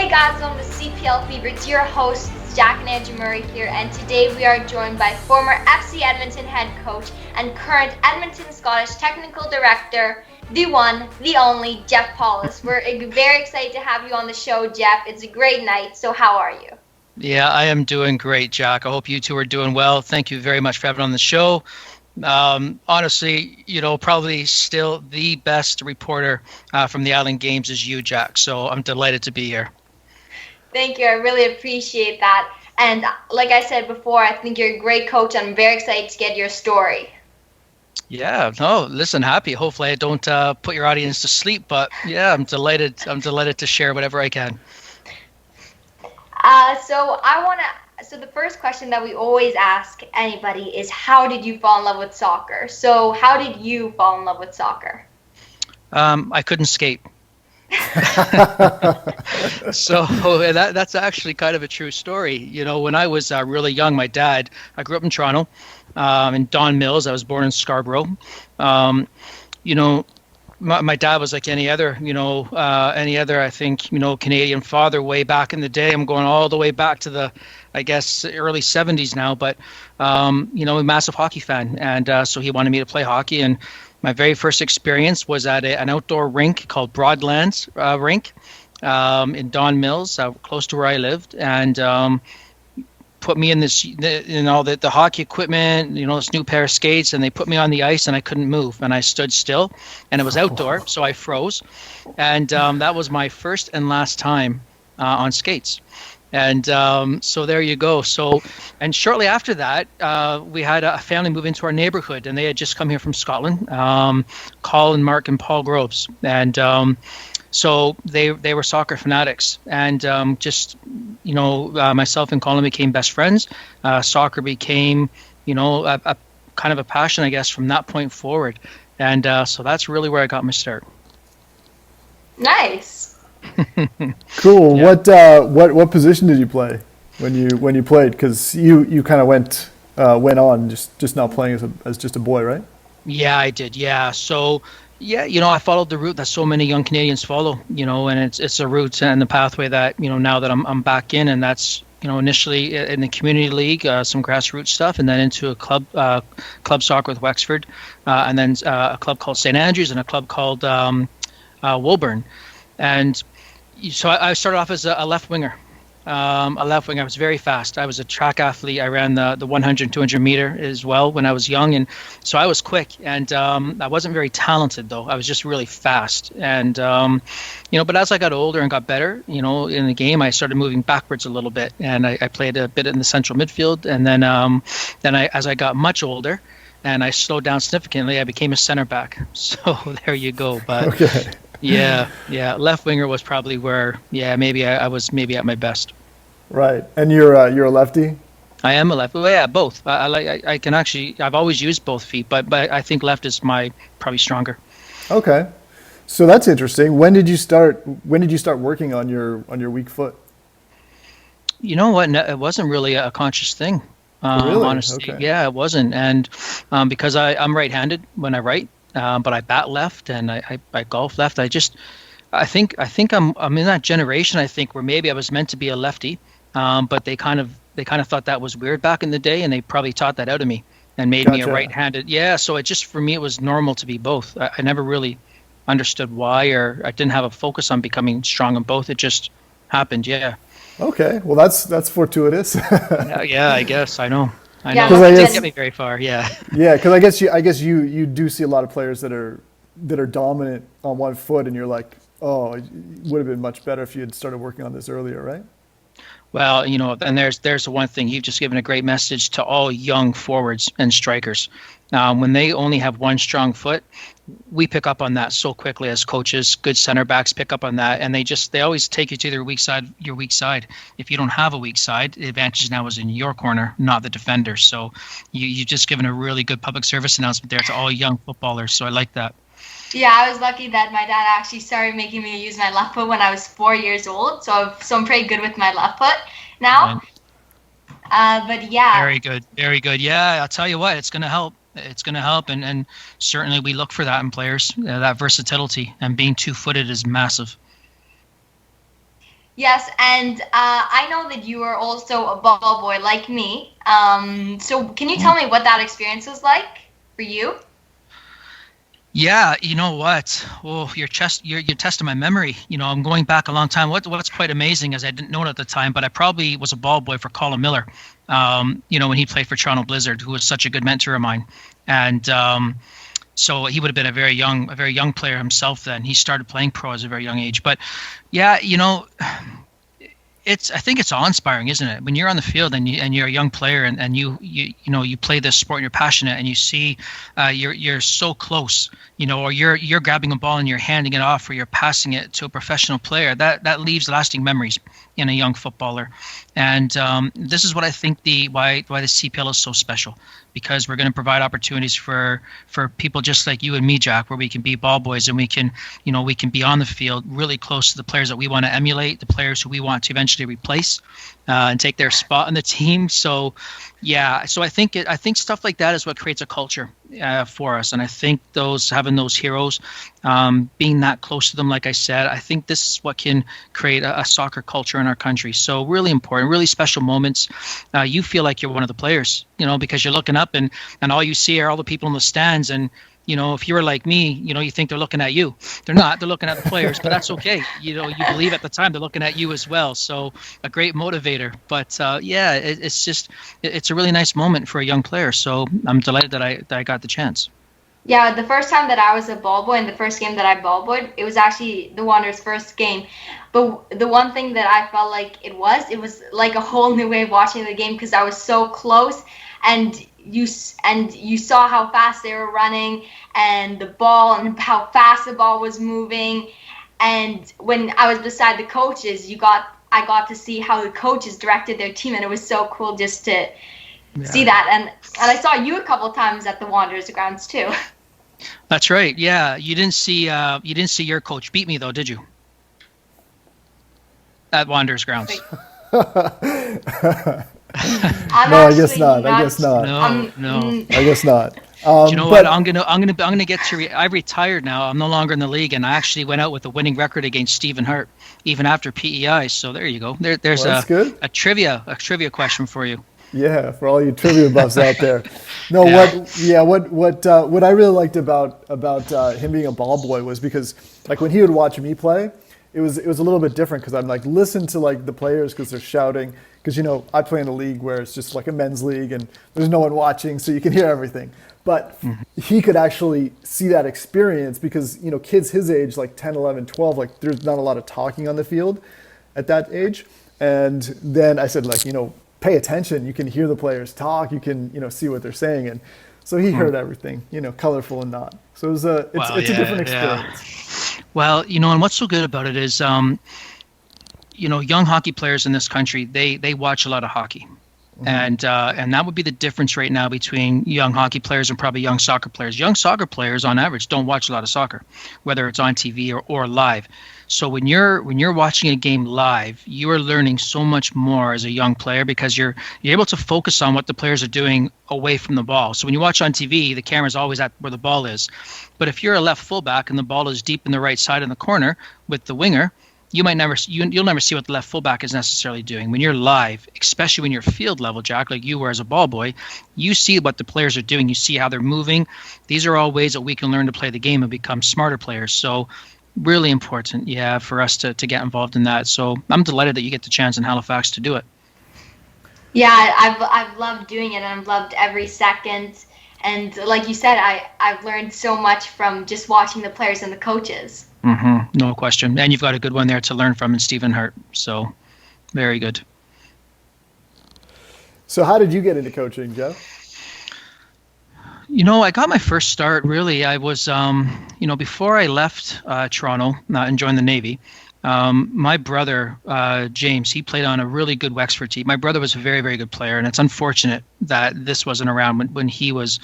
guys, welcome to CPL Fever. It's your hosts, Jack and Andrew Murray here, and today we are joined by former FC Edmonton head coach and current Edmonton Scottish technical director, the one, the only, Jeff Paulus. We're very excited to have you on the show, Jeff. It's a great night, so how are you? Yeah, I am doing great, Jack. I hope you two are doing well. Thank you very much for having me on the show. Honestly, probably still the best reporter from the Island Games is you, Jack. So I'm delighted to be here. Thank you. I really appreciate that. And like I said before, I think you're a great coach. I'm very excited to get your story. Yeah, no, listen, happy. Hopefully I don't put your audience to sleep, but yeah, I'm delighted. I'm delighted to share whatever I can. So the first question that we always ask anybody is, how did you fall in love with soccer? So how did you fall in love with soccer? I couldn't skate. So that's actually kind of a true story. When I was really young, my dad, I grew up in Toronto, in Don Mills. I was born in Scarborough. My dad was like any other, I think, Canadian father way back in the day. I'm going all the way back to the, I guess, early 70s now, but, a massive hockey fan. And so he wanted me to play hockey. And my very first experience was at an outdoor rink called Broadlands Rink in Don Mills, close to where I lived, and put me in this, the hockey equipment, this new pair of skates, and they put me on the ice, and I couldn't move, and I stood still, and it was outdoor, so I froze, and that was my first and last time on skates. And so there you go. So, and shortly after that, we had a family move into our neighborhood, and they had just come here from Scotland, Colin, Mark, and Paul Groves. And so they were soccer fanatics. And myself and Colin became best friends. Soccer became, a kind of a passion, I guess, from that point forward. And so that's really where I got my start. Nice. Cool. Yeah. What position did you play when you played? Because you kind of went on just not playing as just a boy, right? Yeah, I did. Yeah. So yeah, I followed the route that so many young Canadians follow. And it's a route and the pathway that now that I'm back in, and that's initially in the community league, some grassroots stuff, and then into a club soccer with Wexford, and then a club called St. Andrews and a club called Woburn. And so I started off as a left winger. I was very fast. I was a track athlete. I ran the 100, 200 meter as well when I was young. And so I was quick. And I wasn't very talented, though. I was just really fast. And, but as I got older and got better, in the game, I started moving backwards a little bit. And I played a bit in the central midfield. And then as I got much older and I slowed down significantly, I became a center back. So there you go. But okay. Yeah. Left winger was probably where, maybe I was at my best. Right, and you're a lefty. I am a lefty. Well, yeah, both. I can actually. I've always used both feet, but I think left is probably stronger. Okay, so that's interesting. When did you start working on your weak foot? You know what? It wasn't really a conscious thing. Really? Honestly, Okay. yeah, it wasn't. And because I'm right-handed when I write. But I bat left and I golf left. I think I'm in that generation, I think, where maybe I was meant to be a lefty, but they kind of thought that was weird back in the day, and they probably taught that out of me and made me a right-handed. Yeah, so for me it was normal to be both. I never really understood why, or I didn't have a focus on becoming strong in both. It just happened. Yeah. Okay, well that's fortuitous. Yeah, I guess I know. Yeah, it didn't guess, get me very far. Yeah. Yeah, because I guess you do see a lot of players that are dominant on one foot, and you're like, oh, it would have been much better if you had started working on this earlier, right? Well, and there's the one thing. You've just given a great message to all young forwards and strikers. When they only have one strong foot, we pick up on that so quickly as coaches. Good center backs pick up on that, and they always take you to their weak side. Your weak side. If you don't have a weak side, the advantage now is in your corner, not the defender. So you've just given a really good public service announcement there to all young footballers. So I like that. Yeah, I was lucky that my dad actually started making me use my left foot when I was 4 years old. So I'm pretty good with my left foot now. But yeah. Very good. Very good. Yeah, I'll tell you what, it's going to help. It's going to help. And certainly we look for that in players, that versatility. And being two-footed is massive. Yes, and I know that you are also a ball boy like me. So can you tell me what that experience was like for you? Yeah, you know what? Oh, you're testing my memory. I'm going back a long time. What's quite amazing is I didn't know it at the time, but I probably was a ball boy for Colin Miller. When he played for Toronto Blizzard, who was such a good mentor of mine, and so he would have been a very young player himself then. He started playing pro at a very young age. But yeah, I think it's awe-inspiring, isn't it? When you're on the field and you're a young player and you play this sport and you're passionate and you see you're so close, or you're grabbing a ball and you're handing it off or you're passing it to a professional player, that leaves lasting memories in a young footballer. And this is what I think why the CPL is so special, because we're going to provide opportunities for people just like you and me, Jack, where we can be ball boys and we can be on the field really close to the players that we want to emulate, the players who we want to eventually replace and take their spot on the team. So yeah, so I think stuff like that is what creates a culture for us. And I think having those heroes, being that close to them, like I said, I think this is what can create a soccer culture in our country. So really important, really special moments. You feel like you're one of the players, because you're looking up and all you see are all the people in the stands. And if you were like me, you think they're looking at you. They're not. They're looking at the players, but that's okay. You believe at the time they're looking at you as well. So a great motivator. But yeah, it's a really nice moment for a young player. So I'm delighted that I got the chance. Yeah, the first time that I was a ball boy and the first game that I ball boyed, it was actually the Wanderers' first game. But the one thing that I felt like it was like a whole new way of watching the game, because I was so close, and you saw how fast they were running and the ball and how fast the ball was moving. And when I was beside the coaches, I got to see how the coaches directed their team, and it was so cool just to see that. And I saw you a couple times at the Wanderers grounds too. That's right. Yeah, you didn't see your coach beat me though, did you? At Wanderers grounds. I guess not. No. I guess not. Do you know what? I'm gonna get to. I retired now. I'm no longer in the league, and I actually went out with a winning record against Stephen Hart, even after PEI. So there you go. There's a trivia question for you. Yeah, for all you trivia buffs out there. No, yeah. What I really liked about him being a ball boy was because like when he would watch me play, it was a little bit different, because I'm like listen to like the players because they're shouting, because I play in a league where it's just like a men's league and there's no one watching, so you can hear everything. But he could actually see that experience because kids his age, like 10, 11, 12, like there's not a lot of talking on the field at that age. And then I said, like, pay attention. You can hear the players talk. You can, see what they're saying. And so he heard everything, colorful and not. So it's a different experience. Yeah. Well, and what's so good about it is, young hockey players in this country, they watch a lot of hockey. And that would be the difference right now between young hockey players and probably young soccer players. Young soccer players, on average, don't watch a lot of soccer, whether it's on TV or live. So when you're watching a game live, you are learning so much more as a young player, because you're able to focus on what the players are doing away from the ball. So when you watch on TV, the camera's always at where the ball is. But if you're a left fullback and the ball is deep in the right side in the corner with the winger, you'll never see what the left fullback is necessarily doing. When you're live, especially when you're field level, Jack, like you were as a ball boy, you see what the players are doing. You see how they're moving. These are all ways that we can learn to play the game and become smarter players. So really important, for us to get involved in that. So I'm delighted that you get the chance in Halifax to do it. Yeah, I've loved doing it, and I've loved every second. And like you said, I've learned so much from just watching the players and the coaches. No question. And you've got a good one there to learn from in Stephen Hart. So very good. So how did you get into coaching, Jeff? I got my first start, really. I was, before I left Toronto and joined the Navy, my brother, James, he played on a really good Wexford team. My brother was a very, very good player, and it's unfortunate that this wasn't around when he was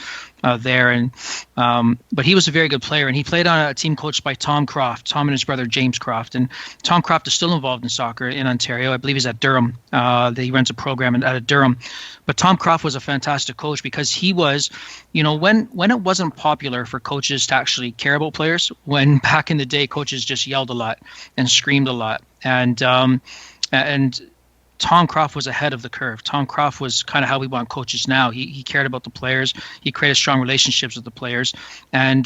there. And but he was a very good player, and he played on a team coached by Tom Croft, Tom and his brother James Croft. And Tom Croft is still involved in soccer in Ontario. I believe he's at Durham. He runs a program at Durham. But Tom Croft was a fantastic coach because he was, when it wasn't popular for coaches to actually care about players, when back in the day coaches just yelled a lot and screamed a lot. And Tom Croft was ahead of the curve. Tom Croft was kind of how we want coaches now. He cared about the players. He created strong relationships with the players. And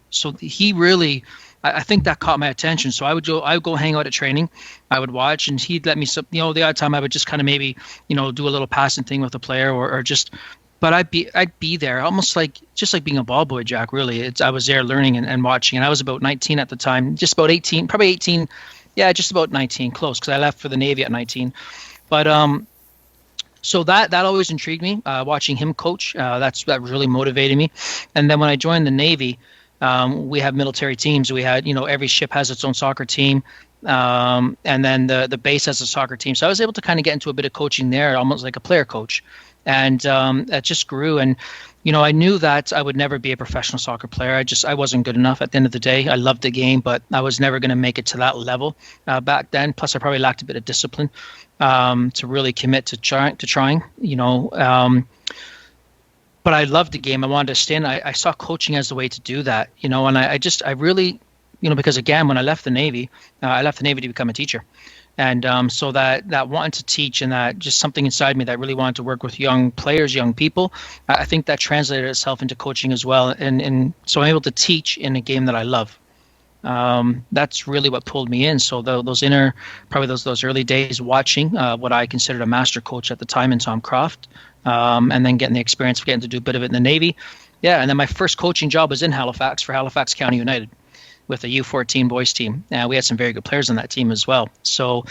so he really, I think that caught my attention. So I would go hang out at training. I would watch, and he'd let me, the odd time I would just kind of maybe, do a little passing thing with a player or just, but I'd be there almost just like being a ball boy, Jack, really. I was there learning and watching, and I was about 19 at the time, just about 18, probably 18. Yeah, just about 19, close, because I left for the Navy at 19. But so that always intrigued me, watching him coach. That really motivated me. And then when I joined the Navy, we have military teams. We had, every ship has its own soccer team, and then the base has a soccer team. So I was able to kind of get into a bit of coaching there, almost like a player coach. And that just grew. And I knew that I would never be a professional soccer player. I wasn't good enough at the end of the day. I loved the game, but I was never going to make it to that level back then. Plus, I probably lacked a bit of discipline to really commit to trying. But I loved the game. I wanted to stay in. I saw coaching as the way to do that. And I really, because again, when I left the Navy to become a teacher. And so that wanting to teach and that just something inside me that really wanted to work with young players, young people, I think that translated itself into coaching as well. And so I'm able to teach in a game that I love. That's really what pulled me in. So those early days watching what I considered a master coach at the time in Tom Croft, and then getting the experience of getting to do a bit of it in the Navy. Yeah, and then my first coaching job was in Halifax for Halifax County United, with a U14 boys team. We had some very good players on that team as well. So,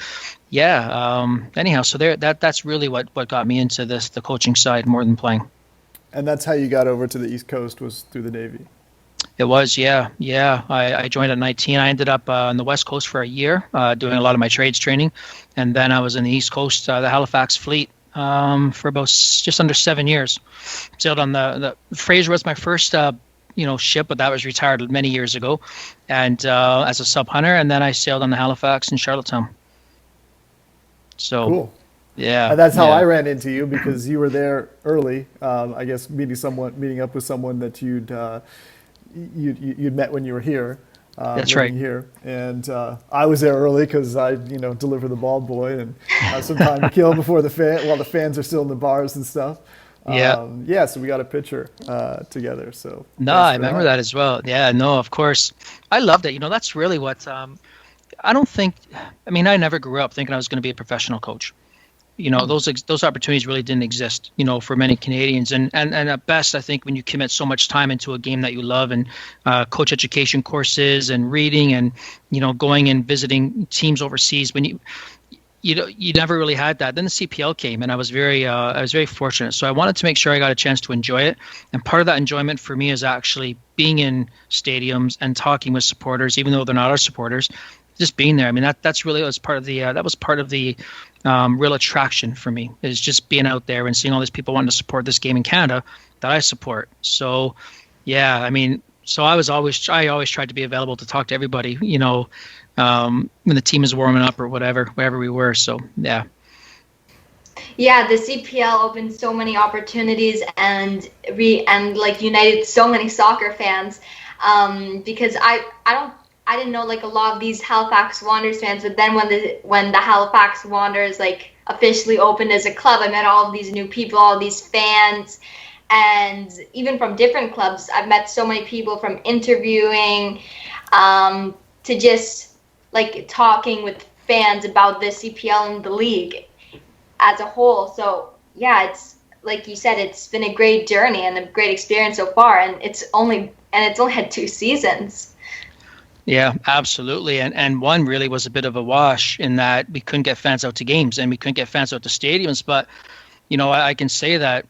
yeah. Anyhow, so that's really what got me into the coaching side more than playing. And that's how you got over to the East Coast, was through the Navy. It was, yeah. I joined at 19. I ended up on the West Coast for a year, doing a lot of my trades training, and then I was in the East Coast, the Halifax Fleet, for about just under 7 years. Sailed on the Fraser was my first ship, but that was retired many years ago, and as a sub hunter, and then I sailed on the Halifax in Charlottetown. So cool. Yeah, and that's how I ran into you, because you were there early. I guess meeting up with someone that you'd met when you were here. That's right. Here, and I was there early because I deliver the ball boy and have some time to kill before the fans are still in the bars and stuff. So we got a picture together. So I remember that as well. Yeah, no, of course. I loved it. That's really what I never grew up thinking I was going to be a professional coach. Those opportunities really didn't exist, for many Canadians. And at best, I think when you commit so much time into a game that you love and coach education courses and reading and, going and visiting teams overseas, when you never really had that. Then the CPL came, and I was very fortunate. So I wanted to make sure I got a chance to enjoy it. And part of that enjoyment for me is actually being in stadiums and talking with supporters, even though they're not our supporters. Just being there. I mean, that was part of the real attraction for me, is just being out there and seeing all these people wanting to support this game in Canada that I support. So, yeah, I always tried to be available to talk to everybody, when the team is warming up or wherever we were. So, yeah. Yeah, the CPL opened so many opportunities and united so many soccer fans, because I didn't know a lot of these Halifax Wanderers fans, but then when the Halifax Wanderers officially opened as a club, I met all of these new people, all these fans, and even from different clubs. I've met so many people, from interviewing to just talking with fans about the CPL and the league as a whole. So yeah, it's like you said, it's been a great journey and a great experience so far, and it's only had 2 seasons. Yeah, absolutely. And one really was a bit of a wash in that we couldn't get fans out to games and we couldn't get fans out to stadiums. But, I can say that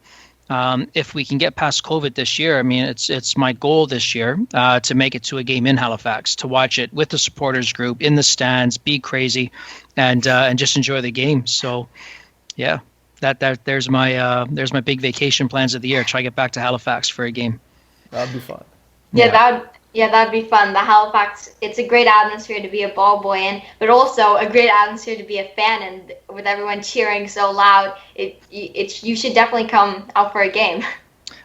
if we can get past COVID this year, it's my goal this year to make it to a game in Halifax, to watch it with the supporters group in the stands, be crazy, and just enjoy the game. So, yeah, there's my big vacation plans of the year. Try to get back to Halifax for a game. That'd be fun. That'd be fun. The Halifax, it's a great atmosphere to be a ball boy in, but also a great atmosphere to be a fan and with everyone cheering so loud. You should definitely come out for a game.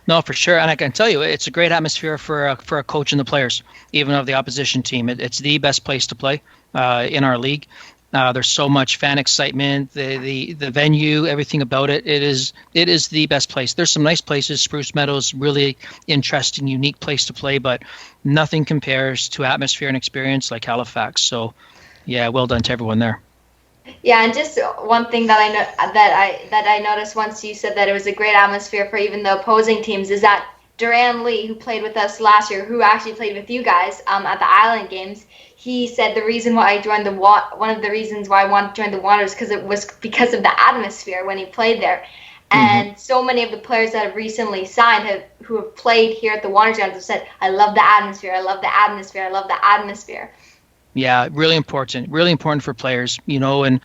No, for sure, and I can tell you, it's a great atmosphere for a coach and the players, even of the opposition team. It's the best place to play in our league. There's so much fan excitement, the venue, everything about it. It is the best place. There's some nice places. Spruce Meadows, really interesting, unique place to play, but nothing compares to atmosphere and experience like Halifax. So, yeah, well done to everyone there. Yeah, and just one thing that I noticed once you said that it was a great atmosphere for even the opposing teams is that Duran Lee, who played with us last year, who actually played with you guys at the Island Games, he said the reason why I joined one of the reasons why I wanted to join the Wanderers was because of the atmosphere when he played there. And so many of the players that have recently signed who have played here at the Wanderers have said, I love the atmosphere, I love the atmosphere, I love the atmosphere. Yeah, really important for players, and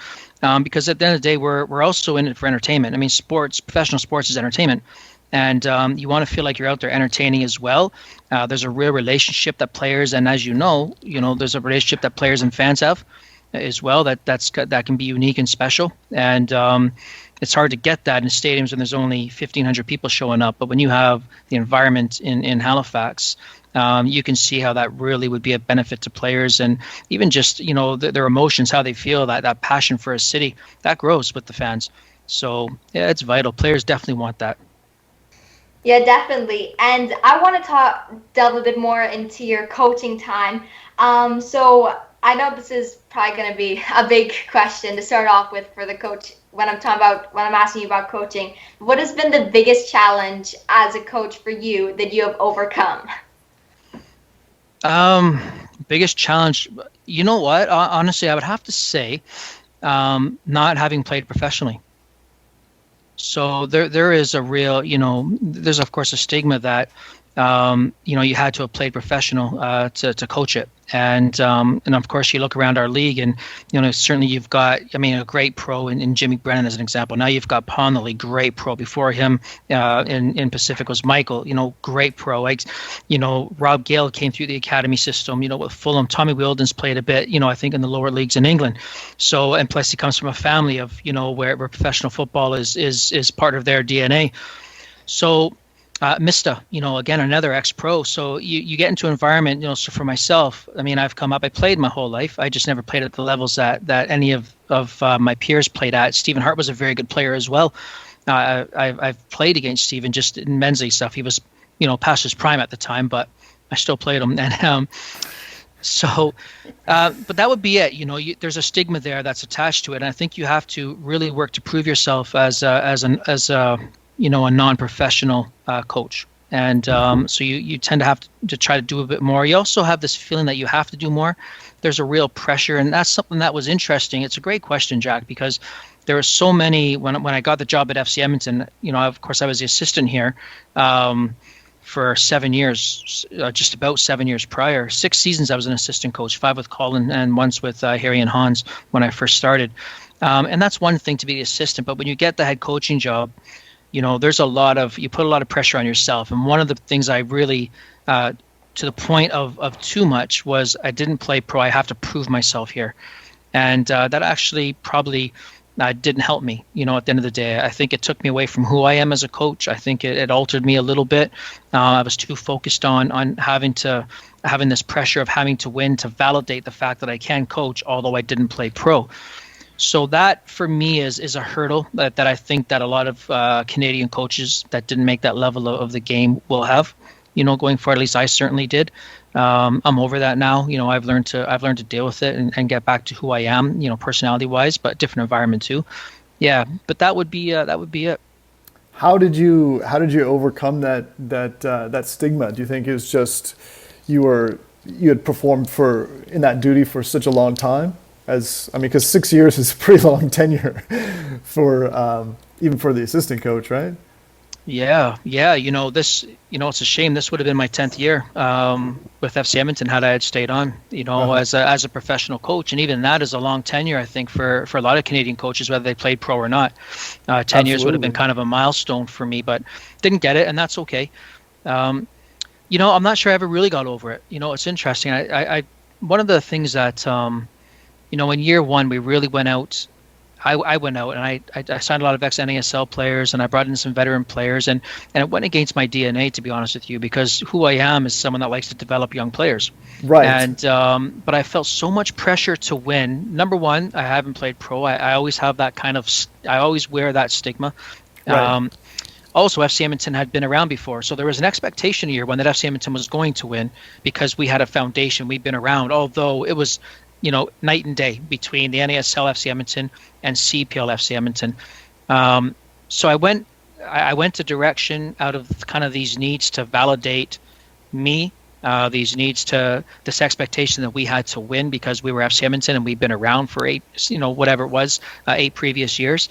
because at the end of the day, we're also in it for entertainment. I mean, professional sports is entertainment. And you want to feel like you're out there entertaining as well. There's a real relationship that players, and as you know, there's a relationship that players and fans have as well. That can be unique and special. And it's hard to get that in stadiums when there's only 1,500 people showing up. But when you have the environment in Halifax, you can see how that really would be a benefit to players, and even just their emotions, how they feel, that passion for a city that grows with the fans. So yeah, it's vital. Players definitely want that. Yeah, definitely. And I want to delve a bit more into your coaching time. So I know this is probably going to be a big question to start off with for the coach when I'm asking you about coaching. What has been the biggest challenge as a coach for you that you have overcome? Biggest challenge, you know what? Honestly, I would have to say not having played professionally. So there is a real, there's of course a stigma that, you had to have played professional to coach it. And of course you look around our league and, certainly you've got, a great pro in Jimmy Brennan as an example. Now you've got Paul, great pro. Before him in Pacific was Michael, great pro. Like, Rob Gale came through the academy system, with Fulham. Tommy Wildens played a bit, I think in the lower leagues in England. So, and plus he comes from a family of, where professional football is part of their DNA. So, Mista, again, another ex-pro. So you get into an environment, so for myself, I played my whole life. I just never played at the levels that any of my peers played at. Stephen Hart was a very good player as well. I've played against Stephen just in men's league stuff. He was, past his prime at the time, but I still played him. And but that would be it. There's a stigma there that's attached to it. And I think you have to really work to prove yourself as a non-professional coach. And so you tend to have to try to do a bit more. You also have this feeling that you have to do more. There's a real pressure, and that's something that was interesting. It's a great question, Jack, because there were so many, when I got the job at FC Edmonton, of course I was the assistant here for 7 years, just about 7 years prior. 6 seasons I was an assistant coach, 5 with Colin and once with Harry and Hans when I first started. And that's one thing to be the assistant, but when you get the head coaching job, you put a lot of pressure on yourself. And one of the things I really, to the point of too much, was I didn't play pro. I have to prove myself here. And that actually probably didn't help me, at the end of the day. I think it took me away from who I am as a coach. I think it altered me a little bit. I was too focused on having this pressure of having to win to validate the fact that I can coach, although I didn't play pro. So that for me is a hurdle that I think that a lot of Canadian coaches that didn't make that level of the game will have, going forward. At least I certainly did. I'm over that now. I've learned to deal with it and get back to who I am, personality wise, but different environment too. Yeah, but that would be it. How did you overcome that stigma? Do you think it was just you had performed in that duty for such a long time? Because 6 years is a pretty long tenure for even for the assistant coach, right? Yeah. It's a shame. This would have been my 10th year with FC Edmonton had I had stayed on, as a professional coach, and even that is a long tenure, I think, for a lot of Canadian coaches, whether they played pro or not. 10 Absolutely. Years would have been kind of a milestone for me, but didn't get it, and that's okay. I'm not sure I ever really got over it. It's interesting. I one of the things that in year one we really went out. I went out and I signed a lot of ex-NASL players, and I brought in some veteran players, and it went against my DNA, to be honest with you, because who I am is someone that likes to develop young players. Right. And but I felt so much pressure to win. Number one, I haven't played pro. I always have that I always wear that stigma. Right. Also, FC Edmonton had been around before, so there was an expectation year one that FC Edmonton was going to win because we had a foundation. We'd been around, although it was night and day between the NASL FC Edmonton and CPL FC Edmonton. So I went a direction out of kind of these needs to validate me, these needs to this expectation that we had to win because we were FC Edmonton and we'd been around for 8 previous years.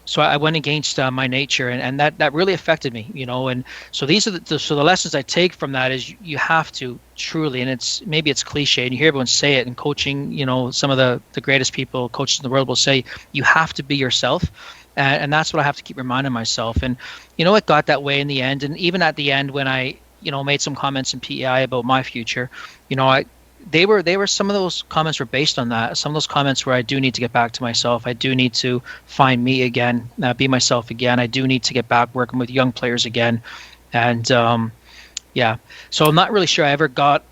So I went against my nature, and that really affected me, And so these are the lessons I take from that is you have to truly, and maybe it's cliche, and you hear everyone say it in coaching. Some of the greatest people, coaches in the world, will say you have to be yourself, and that's what I have to keep reminding myself. And it got that way in the end, and even at the end when I made some comments in PEI about my future, They were some of those comments were based on that. Some of those comments where I do need to get back to myself. I do need to find me again, be myself again. I do need to get back working with young players again. And so I'm not really sure I ever got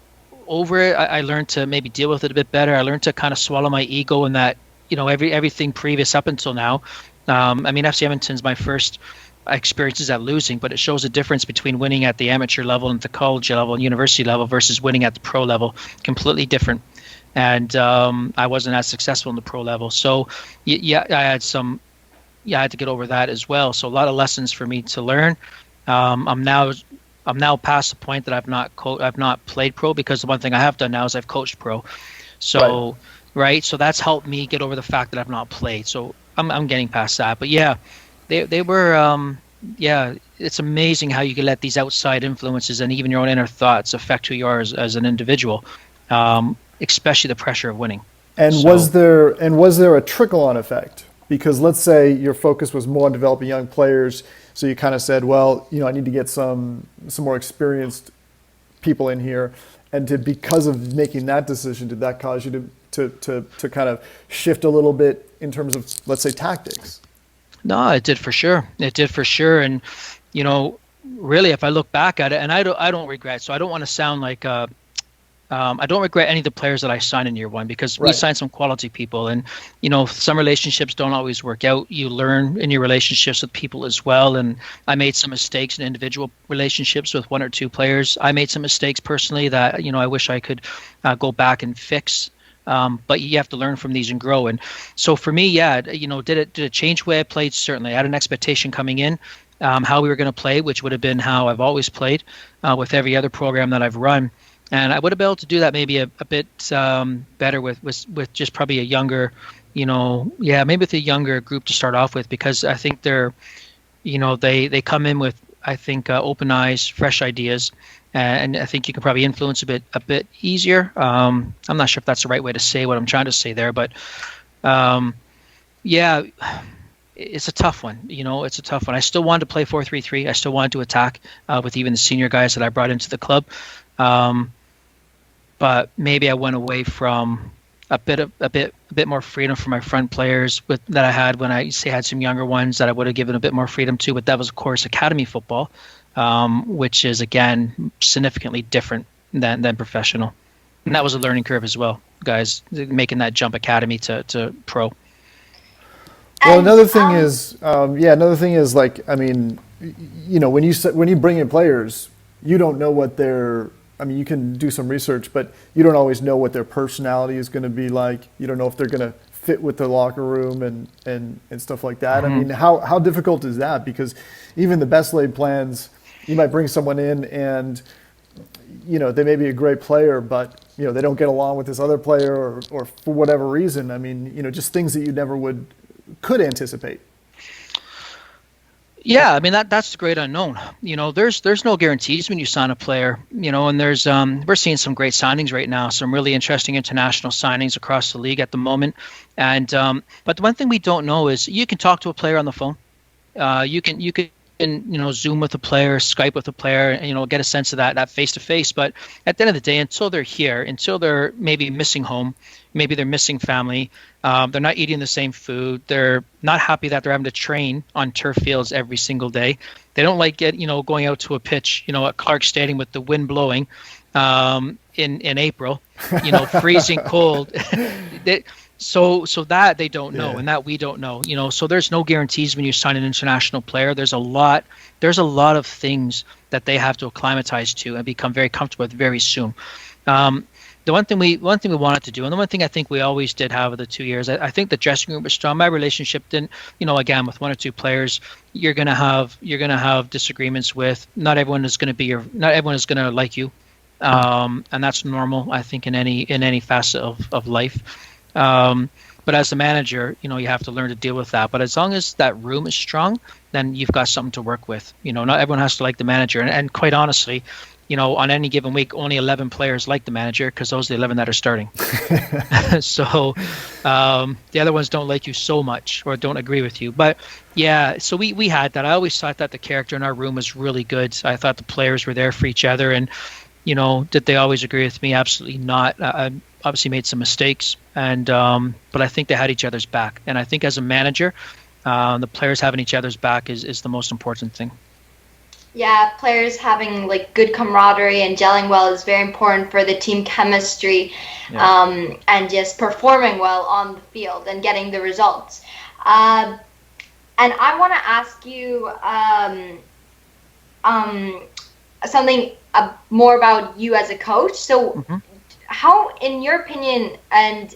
over it. I learned to maybe deal with it a bit better. I learned to kind of swallow my ego and that, everything previous up until now. FC Edmonton's my first experiences at losing, but it shows a difference between winning at the amateur level and the college level and university level versus winning at the pro level. Completely different. And I wasn't as successful in the pro level. So I had to get over that as well. So a lot of lessons for me to learn. I'm now past the point that I've not played pro, because the one thing I have done now is I've coached pro. So right. So that's helped me get over the fact that I've not played. So I'm getting past that. But yeah, they were it's amazing how you can let these outside influences and even your own inner thoughts affect who you are as an individual, especially the pressure of winning. And was there a trickle-on effect? Because let's say your focus was more on developing young players, so you kind of said, well, I need to get some more experienced people in here, and because of making that decision, did that cause you to kind of shift a little bit in terms of, let's say, tactics? No, it did for sure. And, really, if I look back at it, and I don't regret, so I don't want to sound like, I don't regret any of the players that I signed in year one, because we signed some quality people, and, some relationships don't always work out. You learn in your relationships with people as well. And I made some mistakes in individual relationships with one or two players. I made some mistakes personally that, I wish I could go back and fix. But you have to learn from these and grow. And so for me, did it change the way I played? Certainly. I had an expectation coming in, how we were going to play, which would have been how I've always played with every other program that I've run. And I would have been able to do that maybe a bit better with just probably a younger, maybe with a younger group to start off with, because I think they're, they come in with, I think, open eyes, fresh ideas. And I think you can probably influence a bit easier. I'm not sure if that's the right way to say what I'm trying to say there, but it's a tough one. It's a tough one. I still wanted to play 4-3-3. I still wanted to attack with even the senior guys that I brought into the club. But maybe I went away from a bit more freedom for my front players that I had when I had some younger ones that I would have given a bit more freedom to. But that was, of course, academy football. Which is, again, significantly different than professional. And that was a learning curve as well, guys, making that jump academy to pro. Well, another thing is, like, I mean, when you bring in players, you don't know what you can do some research, but you don't always know what their personality is going to be like. You don't know if they're going to fit with the locker room and stuff like that. Mm-hmm. I mean, how difficult is that? Because even the best laid plans, you might bring someone in and, they may be a great player, but, they don't get along with this other player or for whatever reason. I mean, just things that you never could anticipate. Yeah, I mean, that's the great unknown. There's no guarantees when you sign a player, and there's we're seeing some great signings right now, some really interesting international signings across the league at the moment. And but the one thing we don't know is you can talk to a player on the phone. You can Zoom with a player, Skype with a player, and, get a sense of that face to face. But at the end of the day, until they're here, until they're maybe missing home, maybe they're missing family, they're not eating the same food, they're not happy that they're having to train on turf fields every single day. They don't like going out to a pitch, at Clark Stadium with the wind blowing in April, freezing cold. So that they don't know, and that we don't know, so there's no guarantees when you sign an international player. There's a lot of things that they have to acclimatize to and become very comfortable with very soon. The one thing we wanted to do, and the one thing I think we always did have over the 2 years, I think the dressing room was strong. My relationship didn't, again, with one or two players, you're gonna have disagreements with. Not everyone is going to like you, and that's normal, I think, in any facet of life. But as a manager, you have to learn to deal with that. But as long as that room is strong, then you've got something to work with. Not everyone has to like the manager. And quite honestly, on any given week, only 11 players like the manager because those are the 11 that are starting. So the other ones don't like you so much or don't agree with you. But yeah, so we had that. I always thought that the character in our room was really good. I thought the players were there for each other. And, did they always agree with me? Absolutely not. I obviously made some mistakes, and but I think they had each other's back. And I think as a manager, the players having each other's back is the most important thing. Yeah, players having good camaraderie and gelling well is very important for the team chemistry, and just performing well on the field and getting the results. And I want to ask you something more about you as a coach. So how, in your opinion, and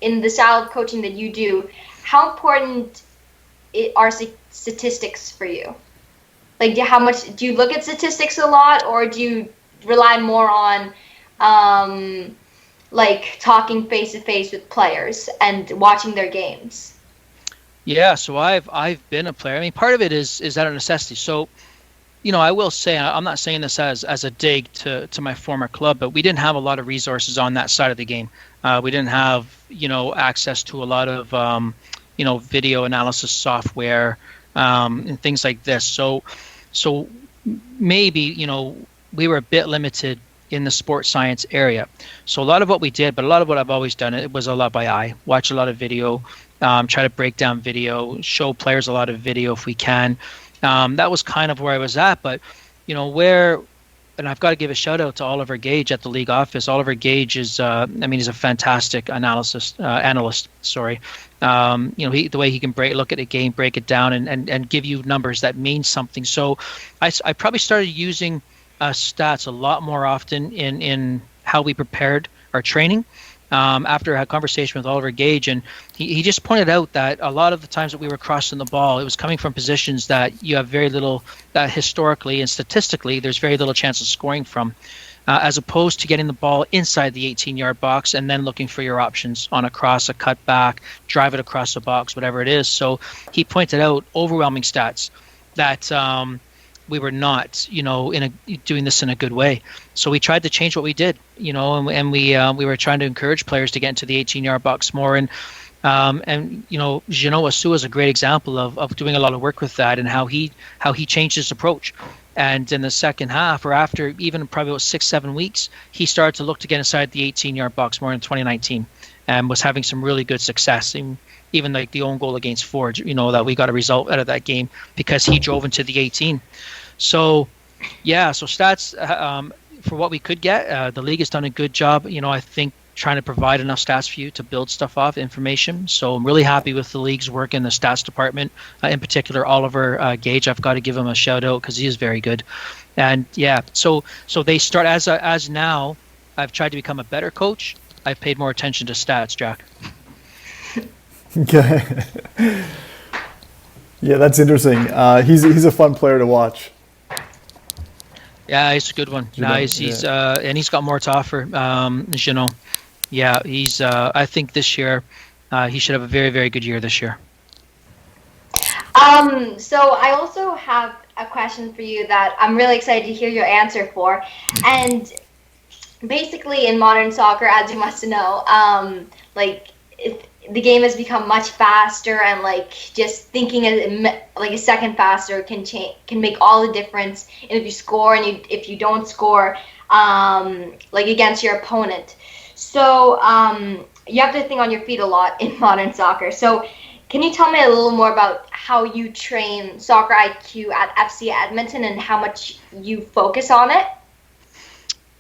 in the style of coaching that you do, how important are statistics for you? How much do you look at statistics a lot, or do you rely more on talking face to face with players and watching their games? Yeah, so I've been a player. I mean, part of it is out of necessity. So, I will say, I'm not saying this as a dig to my former club, but we didn't have a lot of resources on that side of the game. We didn't have, access to a lot of, video analysis software and things like this. So maybe, we were a bit limited in the sports science area. So a lot of what we did, but a lot of what I've always done, it was a lot by eye. Watch a lot of video, try to break down video, show players a lot of video if we can. That was kind of where I was at, but and I've got to give a shout out to Oliver Gage at the league office. Oliver Gage is, he's a fantastic analyst. Sorry, the way he can look at a game, break it down, and give you numbers that mean something. So, I probably started using stats a lot more often in how we prepared our training. After I had a conversation with Oliver Gage, and he just pointed out that a lot of the times that we were crossing the ball, it was coming from positions that you have very little, that historically and statistically, there's very little chance of scoring from, as opposed to getting the ball inside the 18-yard box and then looking for your options on a cross, a cutback, drive it across the box, whatever it is. So he pointed out overwhelming stats that we were not, doing this in a good way. So we tried to change what we did, and we were trying to encourage players to get into the 18-yard box more. And Genoa Su is a great example of doing a lot of work with that and how he changed his approach. And in the second half, or after even probably about 6-7 weeks, he started to look to get inside the 18-yard box more in 2019, and was having some really good success. Even like the own goal against Forge, that we got a result out of that game because he drove into the 18. So, yeah, so stats, for what we could get, the league has done a good job, I think, trying to provide enough stats for you to build stuff off, information. So I'm really happy with the league's work in the stats department, in particular Oliver Gage. I've got to give him a shout out because he is very good. And yeah, so they start as now I've tried to become a better coach. I've paid more attention to stats, Jack. Okay. Yeah, that's interesting. He's a fun player to watch. Yeah, he's a good one. He's and he's got more to offer. Yeah, he's. I think this year, he should have a very, very good year this year. So I also have a question for you that I'm really excited to hear your answer for, and basically in modern soccer, as you must know, the game has become much faster, and like just thinking like a second faster can make all the difference. And if you score and if you don't score, like against your opponent. So you have to think on your feet a lot in modern soccer. So can you tell me a little more about how you train soccer IQ at FC Edmonton and how much you focus on it?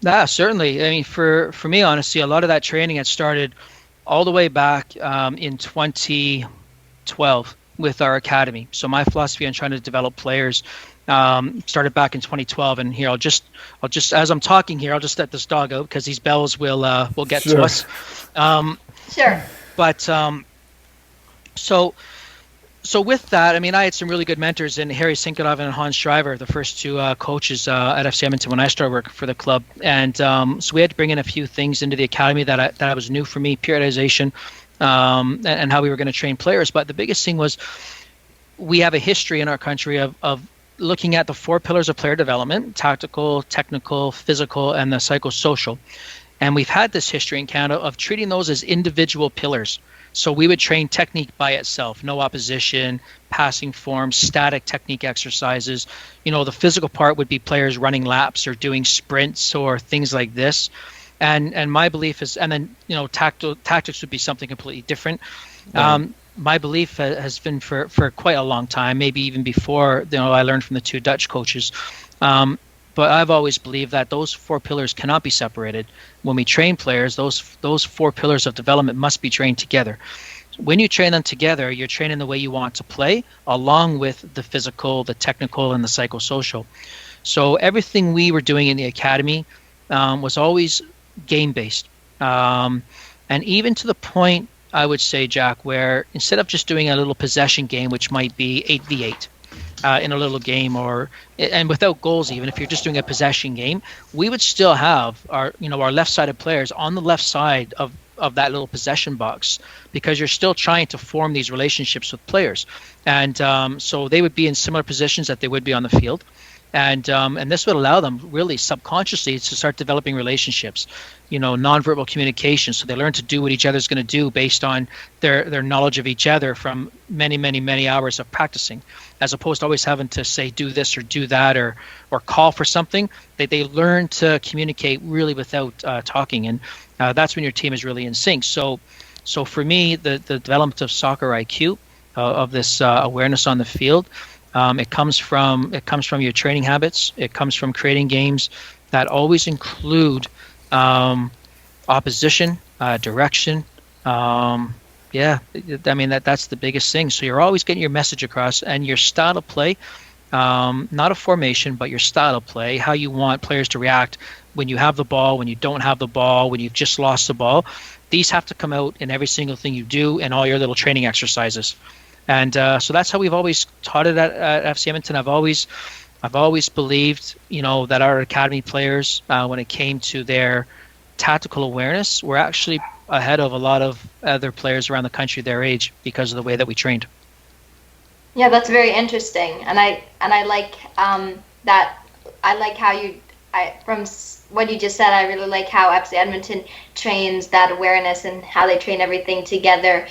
Yeah, certainly. I mean, for me, honestly, a lot of that training had started all the way back in 2012 with our academy. So my philosophy on trying to develop players started back in 2012. And here, I'll just as I'm talking here, I'll just let this dog out because these bells will get to us. Sure. But so with that, I mean, I had some really good mentors in Harry Sinkodov and Hans Schreiber, the first two coaches at FC Edmonton when I started working for the club. And so we had to bring in a few things into the academy that was new for me, periodization, and how we were going to train players. But the biggest thing was we have a history in our country of looking at the 4 pillars of player development: tactical, technical, physical, and the psychosocial. And we've had this history in Canada of treating those as individual pillars. So we would train technique by itself, no opposition, passing forms, static technique exercises. You know, the physical part would be players running laps or doing sprints or things like this. And my belief is, and then, you know, tactics would be something completely different. Right. My belief has been for quite a long time, maybe even before, you know, I learned from the 2 Dutch coaches. But I've always believed that those 4 pillars cannot be separated. When we train players, those 4 pillars of development must be trained together. When you train them together, you're training the way you want to play, along with the physical, the technical, and the psychosocial. So everything we were doing in the academy was always game-based. And even to the point, I would say, Jack, where instead of just doing a little possession game, which might be 8v8, in a little game, and without goals, even if you're just doing a possession game, we would still have our left-sided players on the left side of that little possession box, because you're still trying to form these relationships with players. And so they would be in similar positions that they would be on the field. And this would allow them really subconsciously to start developing relationships, you know, nonverbal communication. So they learn to do what each other's going to do based on their knowledge of each other from many, many, many hours of practicing, as opposed to always having to say, do this or do that or call for something. They learn to communicate really without talking. And that's when your team is really in sync. So for me, the development of soccer IQ, of this awareness on the field, it comes from your training habits. It comes from creating games that always include opposition, direction. Yeah, I mean that's the biggest thing. So you're always getting your message across, and your style of play, not a formation, but your style of play, how you want players to react when you have the ball, when you don't have the ball, when you've just lost the ball. These have to come out in every single thing you do and all your little training exercises. And so that's how we've always taught it at FC Edmonton. I've always believed, you know, that our academy players, when it came to their tactical awareness, were actually ahead of a lot of other players around the country their age because of the way that we trained. Yeah, that's very interesting, and I like that. I like how from what you just said, I really like how FC Edmonton trains that awareness and how they train everything together.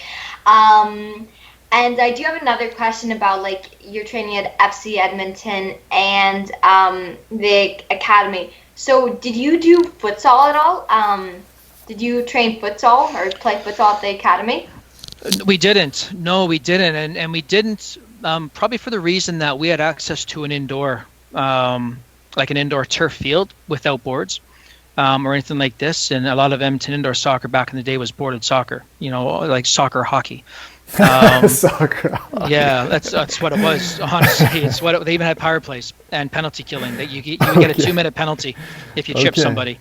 And I do have another question about, like, your training at FC Edmonton and the academy. So did you do futsal at all? Did you train futsal or play futsal at the academy? We didn't. No, we didn't. And we didn't probably for the reason that we had access to an indoor, like an indoor turf field without boards or anything like this. And a lot of Edmonton indoor soccer back in the day was boarded soccer, you know, like soccer hockey. Soccer hockey. Yeah, that's what it was. Honestly, it's what they even had power plays and penalty killing. That you would get a 2-minute penalty if you chip somebody.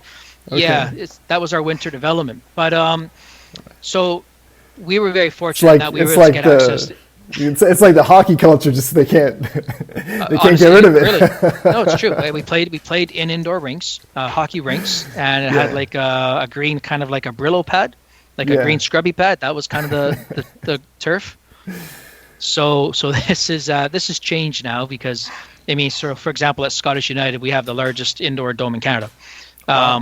Okay. Yeah, that was our winter development. But so we were very fortunate that we were able to get access. It's like the hockey culture. Just they can't honestly, get rid of it. Really, no, it's true. We played in indoor rinks, hockey rinks, and it had like a green kind of like a Brillo pad. Like a green scrubby pad. That was kind of the turf. So this is changed now because, I mean, so for example, at Scottish United, we have the largest indoor dome in Canada,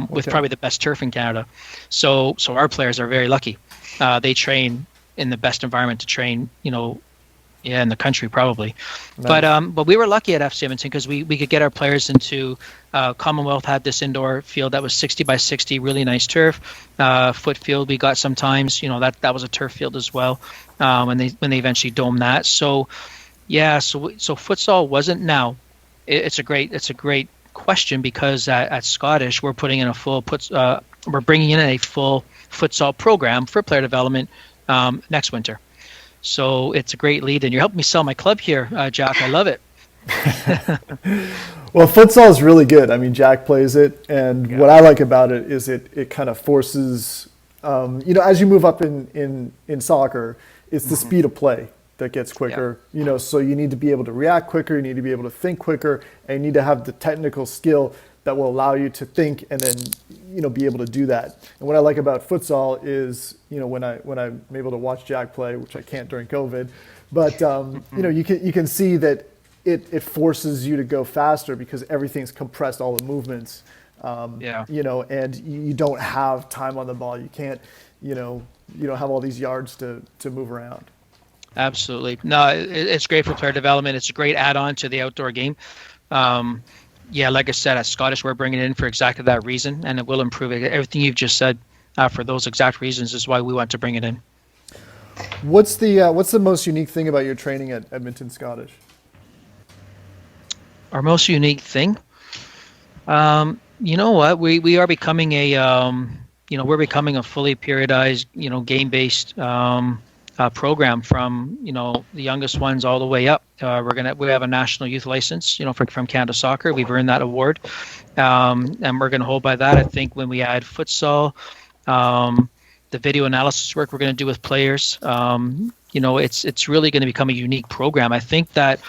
with probably the best turf in Canada. So our players are very lucky. They train in the best environment to train, in the country probably. Nice. But we were lucky at FC Edmonton because we could get our players into Commonwealth had this indoor field that was 60 by 60, really nice turf. Foot field we got sometimes, that was a turf field as well. When they eventually domed that. So yeah, so futsal wasn't now. It's a great question because at Scottish we're putting in we're bringing in a full futsal program for player development next winter. So it's a great lead, and you're helping me sell my club here, Jack. I love it. Well, futsal is really good. I mean, Jack plays it, and what I like about it is it kind of forces, as you move up in soccer, it's the speed of play that gets quicker. So you need to be able to react quicker, you need to be able to think quicker, and you need to have the technical skill that will allow you to think and then be able to do that. And what I like about futsal is when I'm able to watch Jack play, which I can't during COVID, but you can see that it forces you to go faster because everything's compressed, all the movements. And you don't have time on the ball. You can't you don't have all these yards to move around. Absolutely. No, it's great for player development. It's a great add-on to the outdoor game. Like I said, at Scottish, we're bringing it in for exactly that reason, and it will improve it. Everything you've just said for those exact reasons is why we want to bring it in. What's the most unique thing about your training at Edmonton Scottish? Our most unique thing? You know what? We are becoming we're becoming a fully periodized, game-based program from the youngest ones all the way up. We have a national youth license, from Canada Soccer. We've earned that award, and we're going to hold by that. I think when we add futsal, the video analysis work we're going to do with players, it's really going to become a unique program. I think that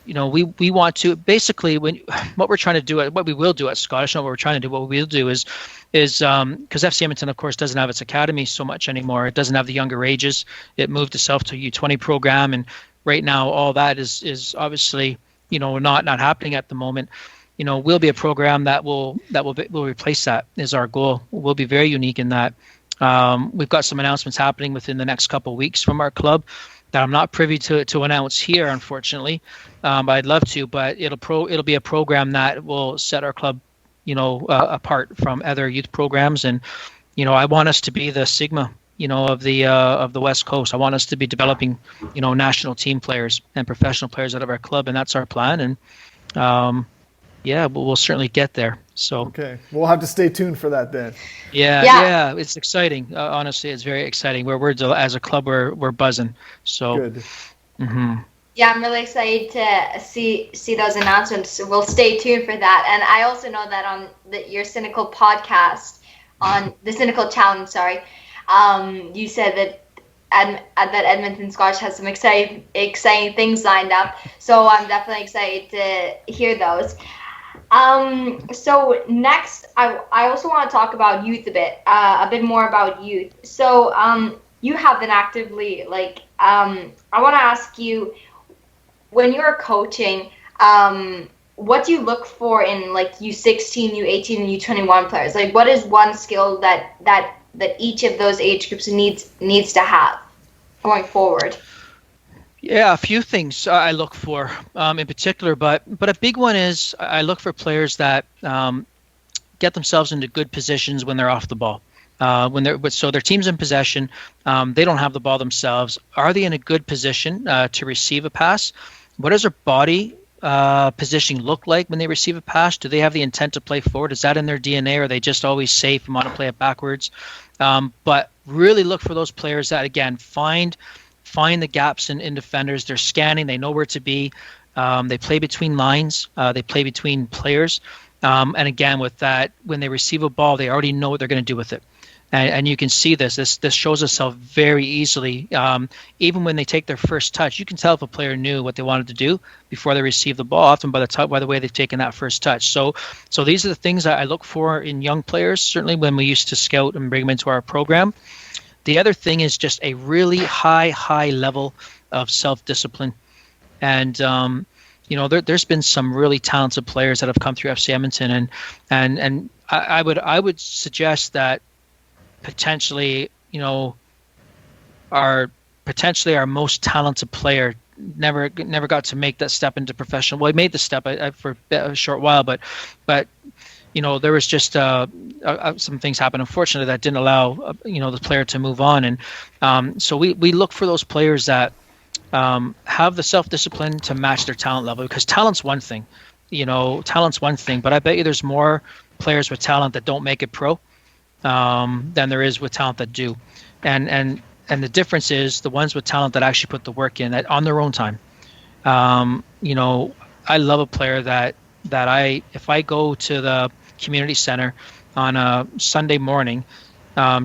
we want to basically what we will do at Scottish, not what we're trying to do. What we'll do is because FC Edmonton, of course, doesn't have its academy so much anymore. It doesn't have the younger ages. It moved itself to a U20 program, and right now all that is obviously not happening at the moment. We'll be a program that will replace that. Is our goal. We'll be very unique in that. We've got some announcements happening within the next couple of weeks from our club that I'm not privy to announce here, unfortunately. But I'd love to. But it'll be a program that will set our club apart from other youth programs, and I want us to be the stigma of the West Coast. I want us to be developing national team players and professional players out of our club, and that's our plan. And we'll certainly get there. So okay, we'll have to stay tuned for that then. Yeah, it's exciting. Honestly, it's very exciting. We're as a club we're buzzing. So good. Mm-hmm. Yeah, I'm really excited to see those announcements. So we'll stay tuned for that. And I also know that on your Cynical podcast, on the Cynical Challenge, you said that that Edmonton Scottish has some exciting things lined up. So I'm definitely excited to hear those. So next, I also want to talk about youth a bit more about youth. So you have been actively I want to ask you, when you're coaching, what do you look for in U16, U18, and U21 players? What is one skill that each of those age groups needs to have going forward? Yeah, a few things I look for in particular, but a big one is I look for players that get themselves into good positions when they're off the ball. So their team's in possession, they don't have the ball themselves. Are they in a good position to receive a pass? What does their body positioning look like when they receive a pass? Do they have the intent to play forward? Is that in their DNA, or are they just always safe and want to play it backwards? But really look for those players that, again, find the gaps in defenders. They're scanning. They know where to be. They play between lines. They play between players. And again, with that, when they receive a ball, they already know what they're going to do with it. And you can see this shows itself very easily. Even when they take their first touch, you can tell if a player knew what they wanted to do before they receive the ball, often by the way they've taken that first touch. So these are the things that I look for in young players, certainly when we used to scout and bring them into our program. The other thing is just a really high level of self-discipline. And, there's been some really talented players that have come through FC Edmonton. And I would suggest that potentially, our potentially our most talented player never got to make that step into professional. Well, he made the step for a short while, but there was just some things happened, unfortunately, that didn't allow the player to move on. And so we look for those players that have the self-discipline to match their talent level, because talent's one thing, but I bet you there's more players with talent that don't make it pro than there is with talent that do. And the difference is the ones with talent that actually put the work in on their own time. I love a player that if I go to the community center on a Sunday morning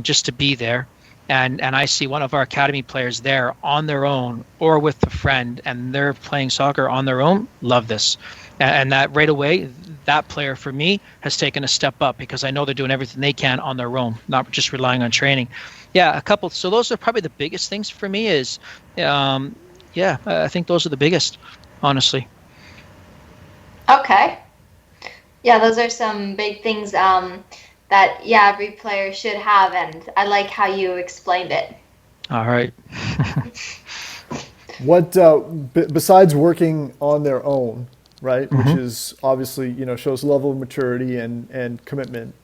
just to be there, and I see one of our academy players there on their own or with a friend, and they're playing soccer on their own, love this. And that right away, that player for me has taken a step up, because I know they're doing everything they can on their own, not just relying on training. Yeah, a couple. So those are probably the biggest things for me is, I think those are the biggest, honestly. Okay. Yeah, those are some big things that every player should have, and I like how you explained it. All right. What besides working on their own, right? Mm-hmm. Which is obviously shows a level of maturity and commitment,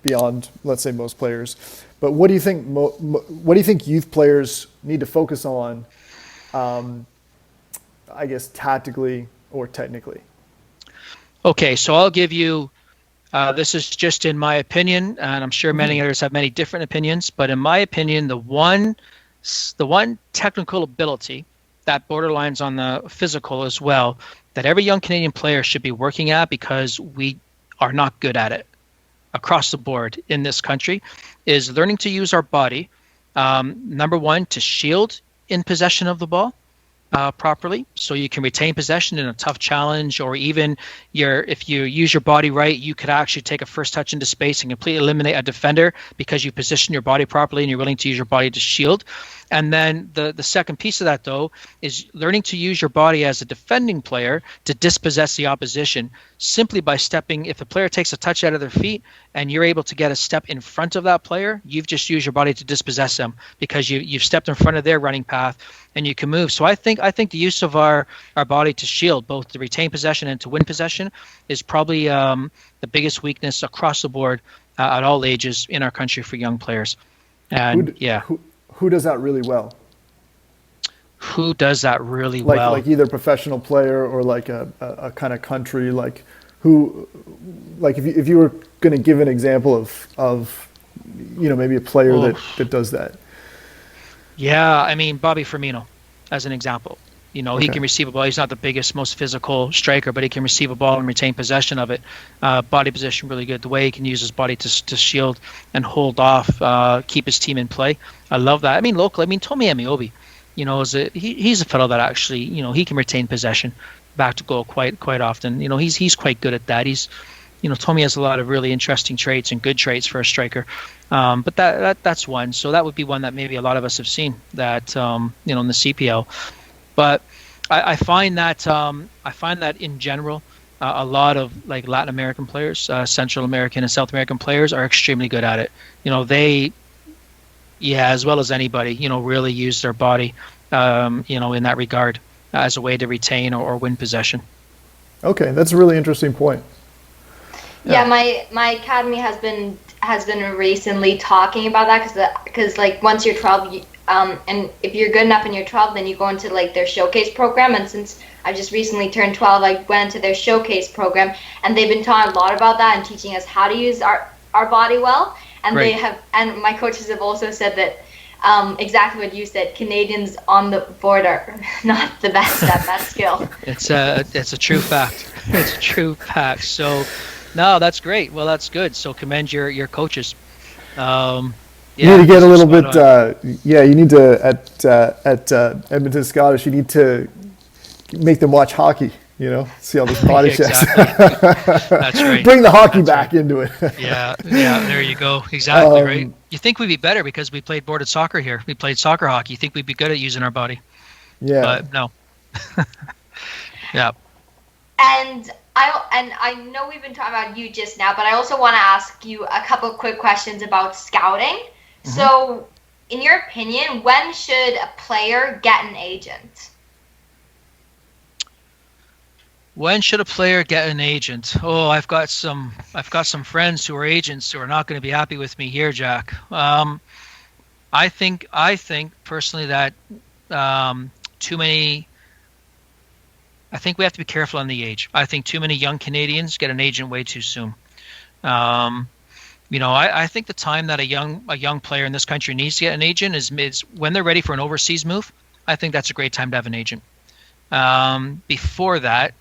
beyond, let's say, most players. But what do you think? What do you think youth players need to focus on? I guess tactically or technically. Okay, so I'll give you. This is just in my opinion, and I'm sure many others have many different opinions. But in my opinion, the one technical ability that borderlines on the physical as well, that every young Canadian player should be working at, because we are not good at it across the board in this country, is learning to use our body. Number one, to shield in possession of the ball properly, so you can retain possession in a tough challenge, or even if you use your body right, you could actually take a first touch into space and completely eliminate a defender because you position your body properly and you're willing to use your body to shield. And then the second piece of that, though, is learning to use your body as a defending player to dispossess the opposition, simply by stepping. If a player takes a touch out of their feet and you're able to get a step in front of that player, you've just used your body to dispossess them, because you've stepped in front of their running path and you can move. So I think the use of our body to shield, both to retain possession and to win possession, is probably the biggest weakness across the board at all ages in our country for young players. And who does that really well? Who does that really well? Like either professional player or like a kind of country, like who, like if you were going to give an example of maybe a player that does that. Yeah, I mean Bobby Firmino, as an example. Okay. He can receive a ball. He's not the biggest, most physical striker, but he can receive a ball and retain possession of it. Body position really good. The way he can use his body to shield and hold off, keep his team in play. I love that. I mean, locally, Tomi Amiobi, he's a fellow that actually, he can retain possession back to goal quite often. He's quite good at that. Tomi has a lot of really interesting traits and good traits for a striker. But that's one. So that would be one that maybe a lot of us have seen that, in the CPL. But I find that in general, a lot of like Latin American players, Central American and South American players are extremely good at it. They, as well as anybody, really use their body, in that regard as a way to retain or win possession. Okay, that's a really interesting point. Yeah, my academy has been recently talking about that, because like once you're 12, and if you're good enough and you're 12, then you go into like their showcase program. And since I just recently turned 12, I went into their showcase program, and they've been talking a lot about that and teaching us how to use our body well. And Right. and my coaches have also said that exactly what you said. Canadians on the board are not the best at that skill. It's a true fact. It's a true fact. So, no, that's great. Well, that's good. So commend your coaches. You need to get a little bit. You need to at Edmonton Scottish. You need to make them watch hockey. See all this body checks. That's right. Bring the hockey back into it. Yeah. There you go. Exactly right. You think we'd be better because we played boarded soccer here. We played soccer hockey. You think we'd be good at using our body? Yeah. But no. Yeah. And I know we've been talking about you just now, but I also want to ask you a couple of quick questions about scouting. Mm-hmm. So in your opinion, when should a player get an agent? When should a player get an agent? Oh, I've got some friends who are agents who are not going to be happy with me here, Jack. I think personally that too many. I think we have to be careful on the age. I think too many young Canadians get an agent way too soon. I think the time that a young player in this country needs to get an agent is when they're ready for an overseas move. I think that's a great time to have an agent. Before that,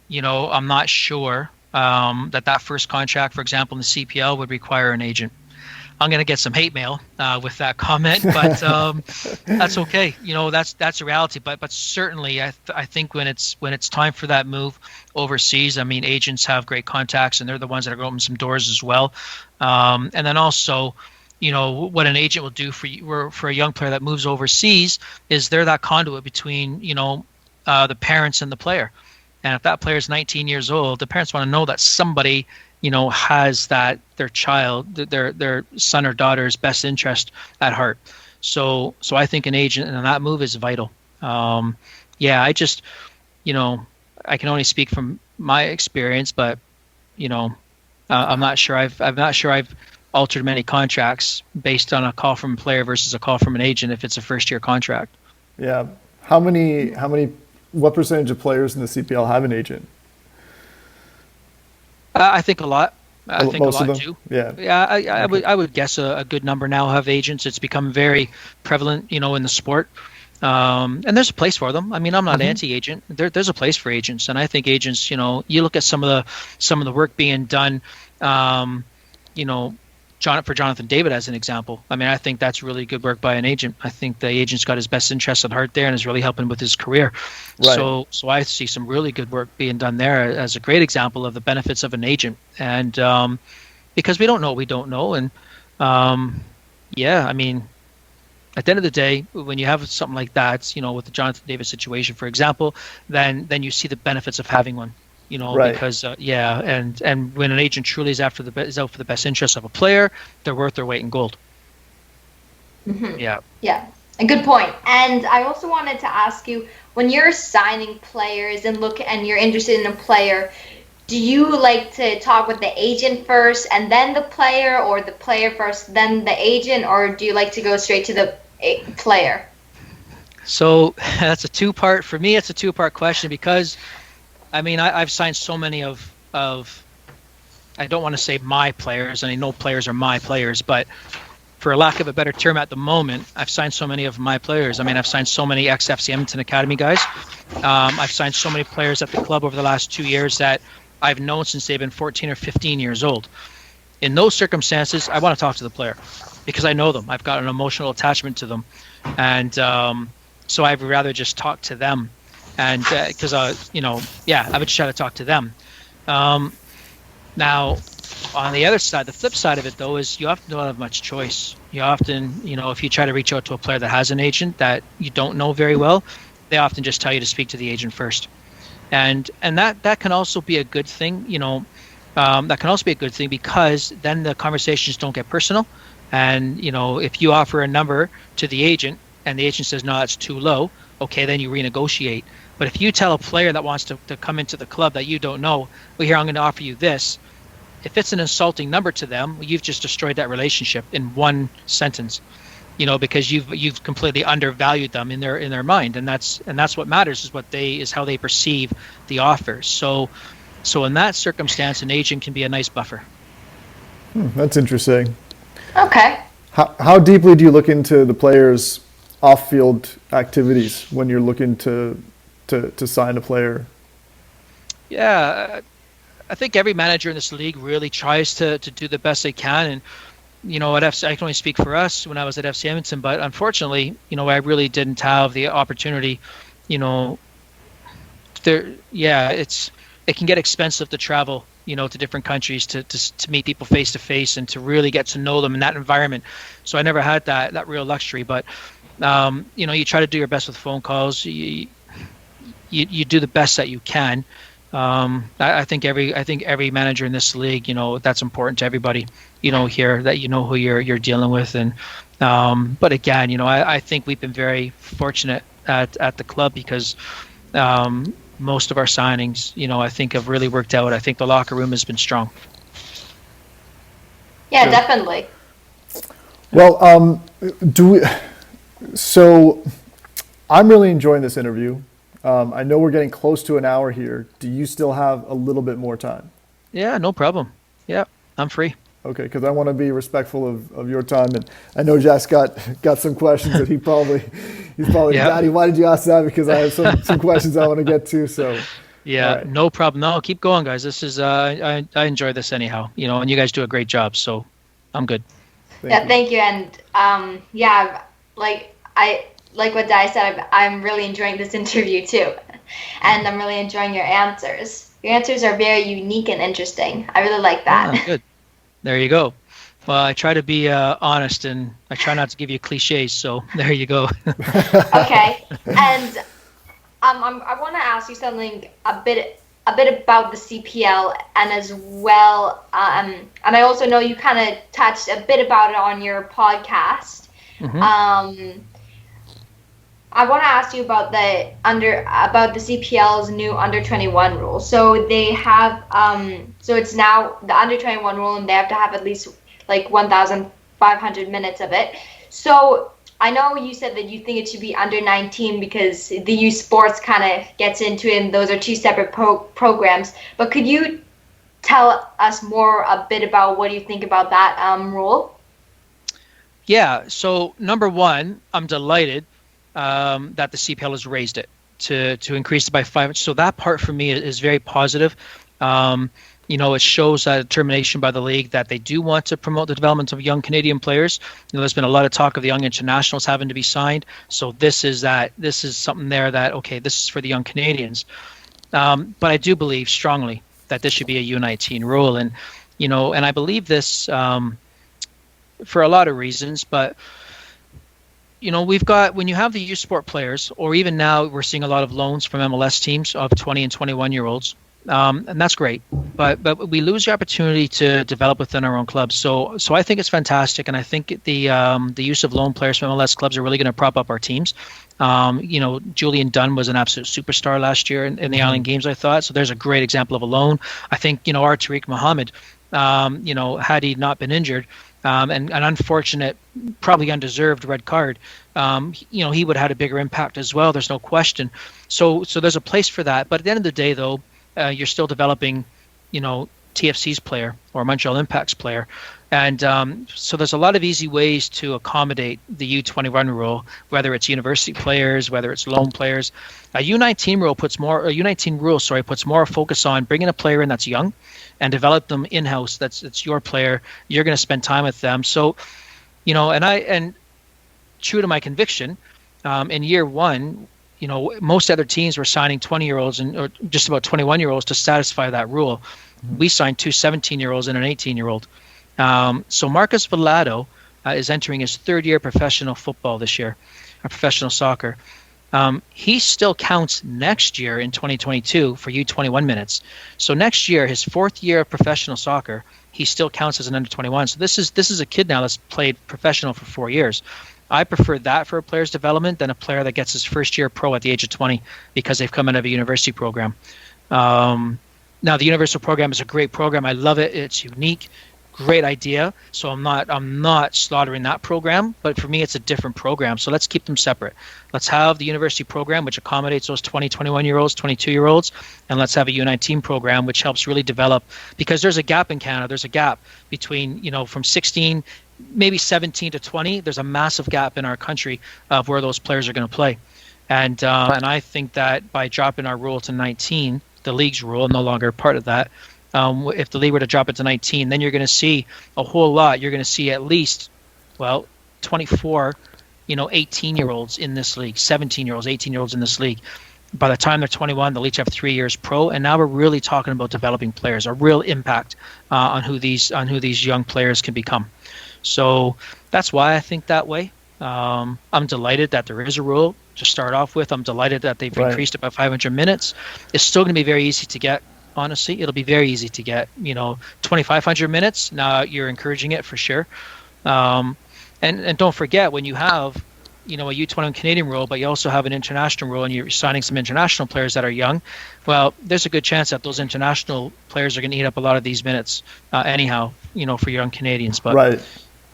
I'm not sure that first contract, for example, in the CPL would require an agent. I'm going to get some hate mail with that comment, but that's okay. That's a reality. But certainly, I think when it's time for that move overseas, I mean, agents have great contacts, and they're the ones that are going to open some doors as well. And then also, what an agent will do for a young player that moves overseas is they're that conduit between the parents and the player. And if that player is 19 years old, the parents want to know that somebody has their child, their son or daughter's best interest at heart. So I think an agent and that move is vital. I just, I can only speak from my experience, but I'm not sure I've altered many contracts based on a call from a player versus a call from an agent if it's a first year contract. Yeah. What percentage of players in the CPL have an agent? I think a lot. I think most a lot of them? too. Yeah. Yeah, I would guess a good number now have agents. It's become very prevalent, in the sport. And there's a place for them. I mean, I'm not anti-agent. There's a place for agents, and I think agents. You look at some of the work being done. For Jonathan David as an example. I mean, I think that's really good work by an agent. I think the agent's got his best interests at heart there and is really helping with his career. Right. So I see some really good work being done there as a great example of the benefits of an agent. And because we don't know what we don't know. And I mean, at the end of the day, when you have something like that, with the Jonathan David situation, for example, then you see the benefits of having one. Right. Because and when an agent truly is out for the best interest of a player, they're worth their weight in gold. Mm-hmm. Yeah. Yeah, a good point. And I also wanted to ask you, when you're signing players and you're interested in a player, do you like to talk with the agent first and then the player, or the player first then the agent, or do you like to go straight to the player? So that's a two-part. For me, it's a two-part question because. I mean, I've signed so many of I don't want to say my players, and I know players are my players, but for a lack of a better term at the moment, I've signed so many of my players. I mean, I've signed so many ex-FC Edmonton Academy guys. I've signed so many players at the club over the last 2 years that I've known since they've been 14 or 15 years old. In those circumstances, I want to talk to the player because I know them. I've got an emotional attachment to them. And so I'd rather just talk to them. And because I would just try to talk to them. Now, on the other side, the flip side of it though is you often don't have much choice. You often, if you try to reach out to a player that has an agent that you don't know very well, they often just tell you to speak to the agent first. And that can also be a good thing. That can also be a good thing because then the conversations don't get personal. And if you offer a number to the agent and the agent says no, it's too low, okay, then you renegotiate. But if you tell a player that wants to come into the club that you don't know, well, here, I'm going to offer you this. If it's an insulting number to them, you've just destroyed that relationship in one sentence, because you've completely undervalued them in their mind. And that's what matters is how they perceive the offer. So in that circumstance, an agent can be a nice buffer. That's interesting. Okay. How deeply do you look into the players' off-field activities when you're looking to sign a player? Yeah, I think every manager in this league really tries to do the best they can. And at FC, I can only speak for us when I was at FC Edmonton, but unfortunately, I really didn't have the opportunity. It can get expensive to travel, to different countries to meet people face to face and to really get to know them in that environment. So I never had that real luxury, but you try to do your best with phone calls. You do the best that you can. I think every manager in this league, that's important to everybody, here, that who you're dealing with. And but again, I think we've been very fortunate at the club because most of our signings, I think have really worked out. I think the locker room has been strong. Yeah, Sure. definitely. Well, so I'm really enjoying this interview. I know we're getting close to an hour here. Do you still have a little bit more time? Yeah, no problem. Yeah, I'm free. Okay, because I want to be respectful of your time, and I know Jack's got some questions that he's probably, Yeah. Daddy, why did you ask that? Because I have some questions I want to get to. So, Yeah, all right. no problem. No, keep going, guys. This is I enjoy this anyhow, and you guys do a great job, so I'm good. Thank you. Thank you. And yeah, like what Di said, I'm really enjoying this interview too, and I'm really enjoying your answers. Your answers are very unique and interesting. I really like that. Ah, good. There you go. Well, I try to be honest, and I try not to give you cliches. So there you go. Okay, and I want to ask you something a bit about the CPL, and as well, and I also know you kind of touched a bit about it on your podcast. Mhm. I want to ask you about the CPL's new under 21 rule. So they have so it's now the under 21 rule, and they have to have at least like 1,500 minutes of it. So I know you said that you think it should be under 19 because the youth sports kind of gets into it, and those are two separate programs. But could you tell us more a bit about what you think about that rule? Yeah. So number one, I'm delighted that the CPL has raised it to increase it by 5. So that part for me is very positive. It shows a determination by the league that they do want to promote the development of young Canadian players. There's been a lot of talk of the young internationals having to be signed. So this is something there that, okay, this is for the young Canadians. But I do believe strongly that this should be a U19 rule. And, and I believe this for a lot of reasons, but we've got, when you have the youth sport players, or even now we're seeing a lot of loans from MLS teams of 20 and 21-year-olds, and that's great. But we lose the opportunity to develop within our own clubs. So I think it's fantastic, and I think the use of loan players from MLS clubs are really going to prop up our teams. Julian Dunn was an absolute superstar last year in the Island Games, I thought. So there's a great example of a loan. I think our Tariq Muhammad, had he not been injured, and an unfortunate, probably undeserved red card, he would have had a bigger impact as well. There's no question. So there's a place for that. But at the end of the day, though, you're still developing, TFC's player or Montreal Impact's player. And so there's a lot of easy ways to accommodate the U21 rule, whether it's university players, whether it's loan players. A U19 rule puts more focus on bringing a player in that's young and develop them in-house. That's your player. You're going to spend time with them. So, and true to my conviction, in year one, most other teams were signing 20-year-olds or just about 21-year-olds to satisfy that rule. Mm-hmm. We signed 2 17-year-olds and an 18-year-old. So Marcus Velado is entering his third year of professional football this year, professional soccer. He still counts next year in 2022 for U21 minutes. So next year, his 4th year of professional soccer, he still counts as an under 21. So this is a kid now that's played professional for 4 years. I prefer that for a player's development than a player that gets his first year pro at the age of 20 because they've come out of a university program. Now the universal program is a great program. I love it. It's unique. Great idea. So I'm not slaughtering that program, but for me it's a different program. So let's keep them separate. Let's have the university program which accommodates those 20, 21-year-olds, 22-year-olds, and let's have a U19 program which helps really develop, because there's a gap in Canada. There's a gap between, from 16, maybe 17 to 20. There's a massive gap in our country of where those players are going to play. And I think that by dropping our rule to 19, the league's rule, no longer part of that, if the league were to drop it to 19, then you're going to see a whole lot. You're going to see at least, 24, 18-year-olds in this league, 17-year-olds, 18-year-olds in this league. By the time they're 21, they'll each have 3 years pro, and now we're really talking about developing players, a real impact on who these young players can become. So that's why I think that way. I'm delighted that there is a rule. to start off with. I'm delighted that they've Right. increased it by 500 minutes. It's still going to be very easy to get. Honestly, it'll be very easy to get. 2,500 minutes. Now you're encouraging it for sure. And don't forget, when you have, a U21 Canadian rule, but you also have an international rule, and you're signing some international players that are young, well, there's a good chance that those international players are going to eat up a lot of these minutes anyhow, for young Canadians. But Right.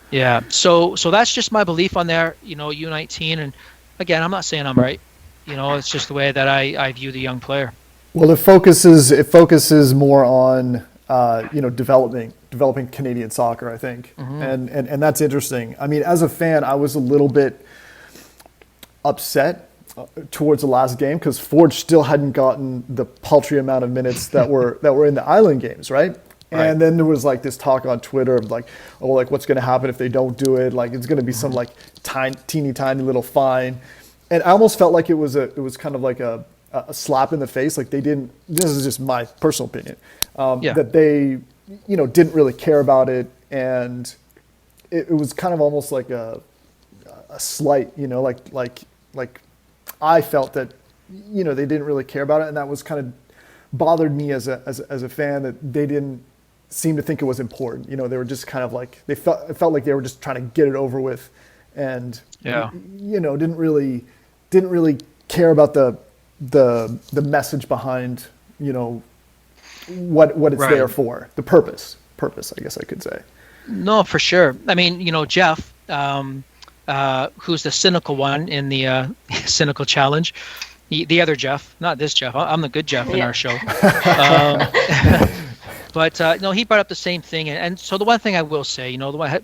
yeah, so that's just my belief on there, U19. And again, I'm not saying I'm right. It's just the way that I view the young player. Well, it focuses more on developing Canadian soccer, I think, and that's interesting. I mean, as a fan, I was a little bit upset towards the last game because Forge still hadn't gotten the paltry amount of minutes that were in the island games, right? Right. And then there was like this talk on Twitter of like, oh, like what's going to happen if they don't do it? Like it's going to be some like teeny tiny little fine, and I almost felt like it was kind of like a slap in the face. Like they didn't. This is just my personal opinion. That they, didn't really care about it, and it was kind of almost like a slight. Like I felt that, they didn't really care about it, and that was kind of bothered me as a fan that they didn't seem to think it was important. They were just kind of like it felt like they were just trying to get it over with, and didn't really care about the message behind what it's there for, the purpose, I guess I could say. No, for sure. I mean, Jeff, who's the cynical one in the cynical challenge, the other Jeff, not this Jeff. I'm the good Jeff in our show. But no, he brought up the same thing, and so the one thing I will say,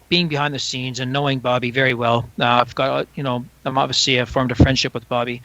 being behind the scenes and knowing Bobby very well, I've got, I'm obviously formed a friendship with Bobby.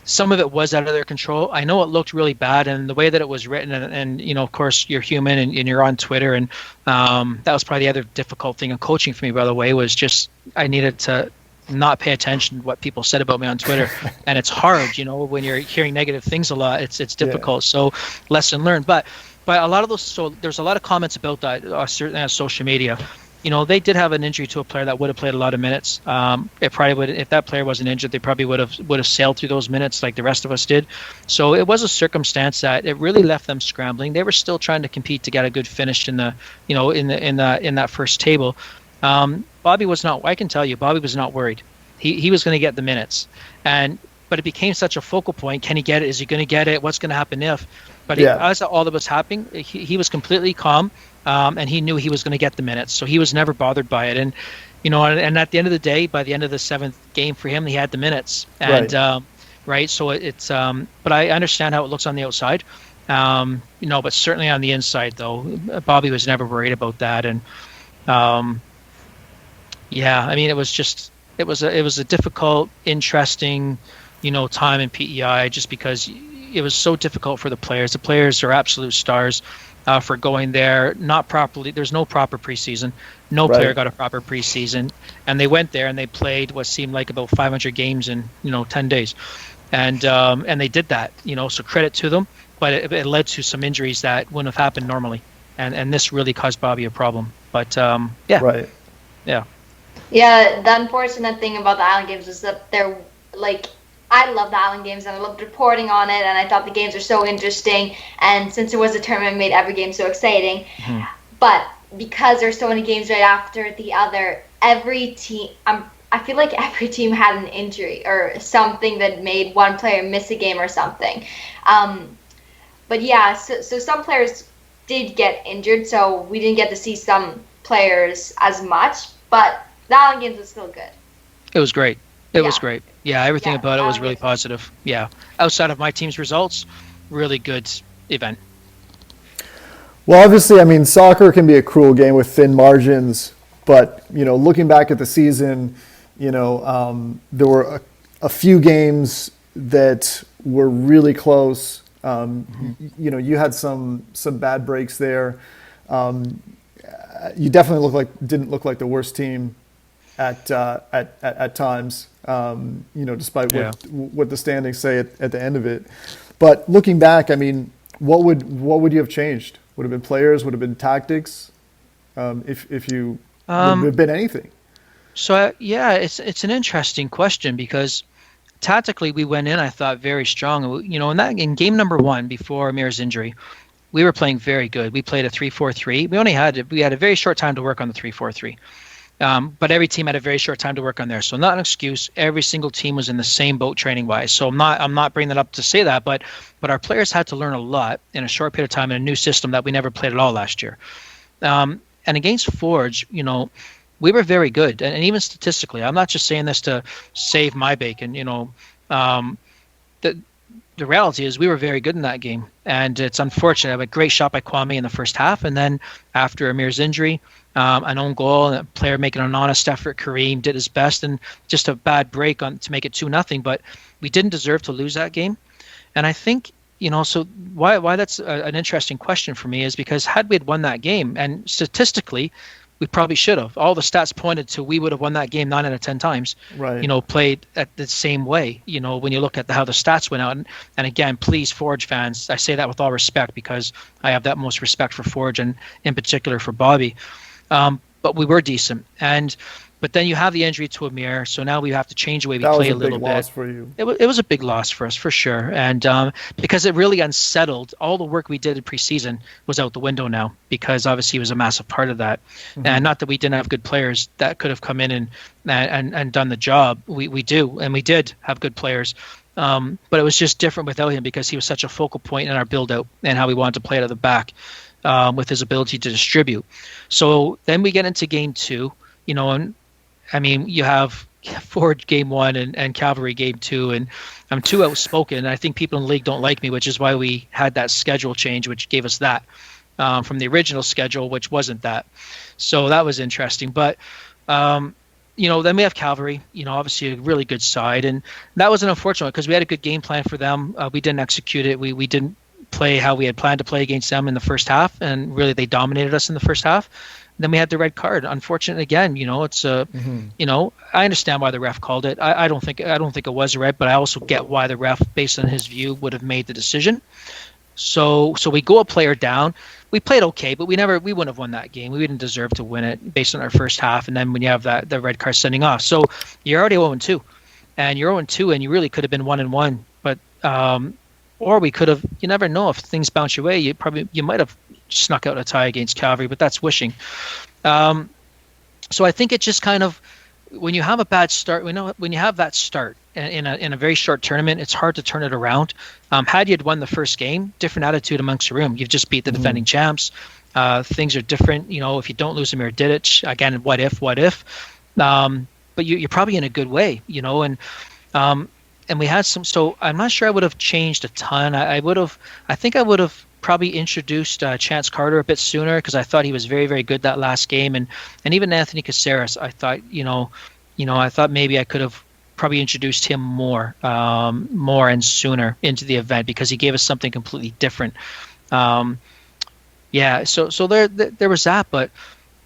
Some of it was out of their control. I know it looked really bad, and the way that it was written, and of course, you're human and you're on Twitter, and that was probably the other difficult thing in coaching for me, by the way, was just I needed to not pay attention to what people said about me on Twitter. And it's hard, when you're hearing negative things a lot, it's difficult. Yeah. So lesson learned. But a lot of those, so there's a lot of comments about that, certainly on social media. They did have an injury to a player that would have played a lot of minutes. It probably would, if that player wasn't injured, they probably would have sailed through those minutes like the rest of us did. So it was a circumstance that it really left them scrambling. They were still trying to compete to get a good finish in the, in that first table. Bobby was not. I can tell you, Bobby was not worried. He was going to get the minutes, but it became such a focal point. Can he get it? Is he going to get it? What's going to happen if? But as all that was happening, he was completely calm. And he knew he was going to get the minutes, so he was never bothered by it. And and at the end of the day, by the end of the seventh game for him, he had the minutes. And right, so it's. But I understand how it looks on the outside. But certainly on the inside, though, Bobby was never worried about that. And I mean, it was a difficult, interesting, time in PEI, just because it was so difficult for the players. The players are absolute stars. For going there not properly. There's no proper preseason. No player got a proper preseason, and they went there and they played what seemed like about 500 games in 10 days, and they did that. So credit to them, but it led to some injuries that wouldn't have happened normally, and this really caused Bobby a problem. But the unfortunate thing about the Island Games is that they're like. I love the Island Games and I loved reporting on it, and I thought the games are so interesting, and since it was a tournament, it made every game so exciting. Mm-hmm. But because there's so many games right after the other, every team, I feel like every team had an injury or something that made one player miss a game or something. So some players did get injured, so we didn't get to see some players as much, but the Island Games was still good. It was great. It was great. Yeah, everything about it was really positive. Yeah. Outside of my team's results, really good event. Well, obviously, I mean, soccer can be a cruel game with thin margins, but, looking back at the season, there were a few games that were really close. You had some bad breaks there. You definitely didn't look like the worst team at times, despite what the standings say at the end of it. But looking back, I mean, what would you have changed? Would have been players? Would have been tactics? If you would have been anything? So yeah, it's an interesting question because tactically we went in, I thought, very strong. You know, in game number one before Amir's injury, we were playing very good. We played a 3-4-3. We had a very short time to work on the 3-4-3. But every team had a very short time to work on theirs, so not an excuse. Every single team was in the same boat training wise. So I'm not bringing that up to say that, but our players had to learn a lot in a short period of time in a new system that we never played at all last year. And against Forge, you know, we were very good, and even statistically, I'm not just saying this to save my bacon. You know, the the reality is we were very good in that game, and it's unfortunate. I had a great shot by Kwame in the first half, and then after Amir's injury, an own goal, and a player making an honest effort. Kareem did his best, and just a bad break on to make it 2-0. But we didn't deserve to lose that game, and I think, you know, so why that's an interesting question for me is because had we had won that game, and statistically, we probably should have. All the stats pointed to we would have won that game 9 out of 10 times. Right. You know, played at the same way. You know, when you look at how the stats went out, and again, please, Forge fans, I say that with all respect because I have that most respect for Forge and in particular for Bobby. But we were decent, but then you have the injury to Amir, so now we have to change the way we play a little bit. That was a big loss for you. It was a big loss for us, for sure. And because it really unsettled, all the work we did in preseason was out the window now, because obviously he was a massive part of that. Mm-hmm. And not that we didn't have good players that could have come in and done the job. We do, and we did have good players. But it was just different without him because he was such a focal point in our build-out and how we wanted to play it at the back with his ability to distribute. So then we get into game two, you know, and I mean, you have Forge game one and Cavalry game two, and I'm too outspoken. I think people in the league don't like me, which is why we had that schedule change, which gave us that from the original schedule, which wasn't that. So that was interesting. But, you know, then we have Cavalry, you know, obviously a really good side. And that was an unfortunate because we had a good game plan for them. We didn't execute it. We didn't play how we had planned to play against them in the first half, and really they dominated us in the first half. Then we had the red card. Unfortunately, again, you know, it's you know, I understand why the ref called it. I don't think it was a red, but I also get why the ref, based on his view, would have made the decision. So we go a player down. We played okay, but we wouldn't have won that game. We didn't deserve to win it based on our first half. And then when you have the red card sending off, so you're already 0-2, and you're 0-2, and you really could have been 1-1, but or we could have. You never know if things bounce your way. You might have snuck out a tie against Cavalry, but that's wishing. So I think it just kind of, when you have a bad start, when you have that start in a very short tournament, it's hard to turn it around. Had you had won the first game, different attitude amongst the room. You've just beat the defending champs. Things are different. You know, if you don't lose Amir Didic, again, what if? But you're probably in a good way, you know, and we had some. So I'm not sure I would have changed a ton. I think I would have probably introduced Chance Carter a bit sooner because I thought he was very, very good that last game, and even Anthony Caceres. I thought, I thought maybe I could have probably introduced him more and sooner into the event because he gave us something completely different. Yeah, so there was that, but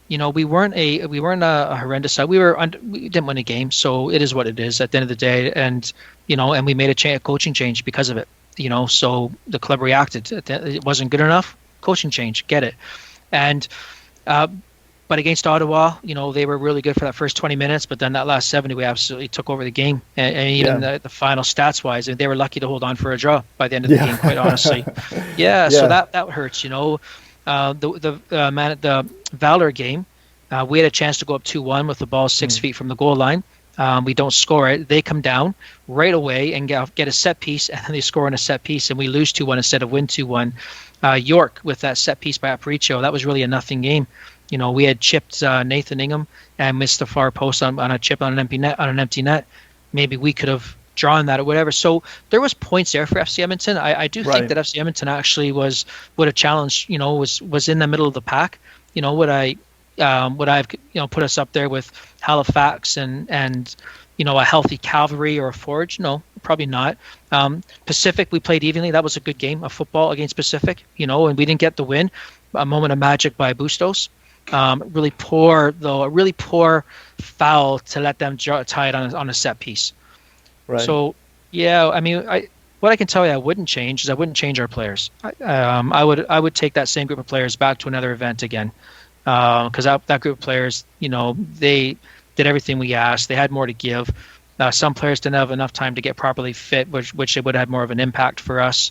you know, we weren't a horrendous side. We didn't win a game, so it is what it is at the end of the day, and you know, and we made a coaching change because of it. You know, so the club reacted. It wasn't good enough. Coaching change, get it. And but against Ottawa, you know, they were really good for that first 20 minutes. But then that last 70, we absolutely took over the game. And even the final stats wise, and they were lucky to hold on for a draw by the end of the game. Quite honestly, so that hurts. You know, the Valor game, we had a chance to go up 2-1 with the ball 6 feet from the goal line. We don't score it. They come down right away and get a set piece, and then they score on a set piece, and we lose 2-1 instead of win 2-1. York with that set piece by Aparicio, that was really a nothing game. You know, we had chipped Nathan Ingham and missed the far post on a chip on an empty net. Maybe we could have drawn that or whatever. So there was points there for FC Edmonton. I do think that FC Edmonton actually would have challenged. You know, was in the middle of the pack. You know, would I have put us up there with Halifax and you know, a healthy Cavalry or a Forge? No, probably not. Pacific, we played evenly. That was a good game of football against Pacific, you know, and we didn't get the win. A moment of magic by Bustos. A really poor foul to let them tie it on a set piece. Right. So yeah, I mean, what I can tell you I wouldn't change is I wouldn't change our players. I would take that same group of players back to another event again. Because that group of players, you know, they did everything we asked. They had more to give. Some players didn't have enough time to get properly fit, which it would have had more of an impact for us.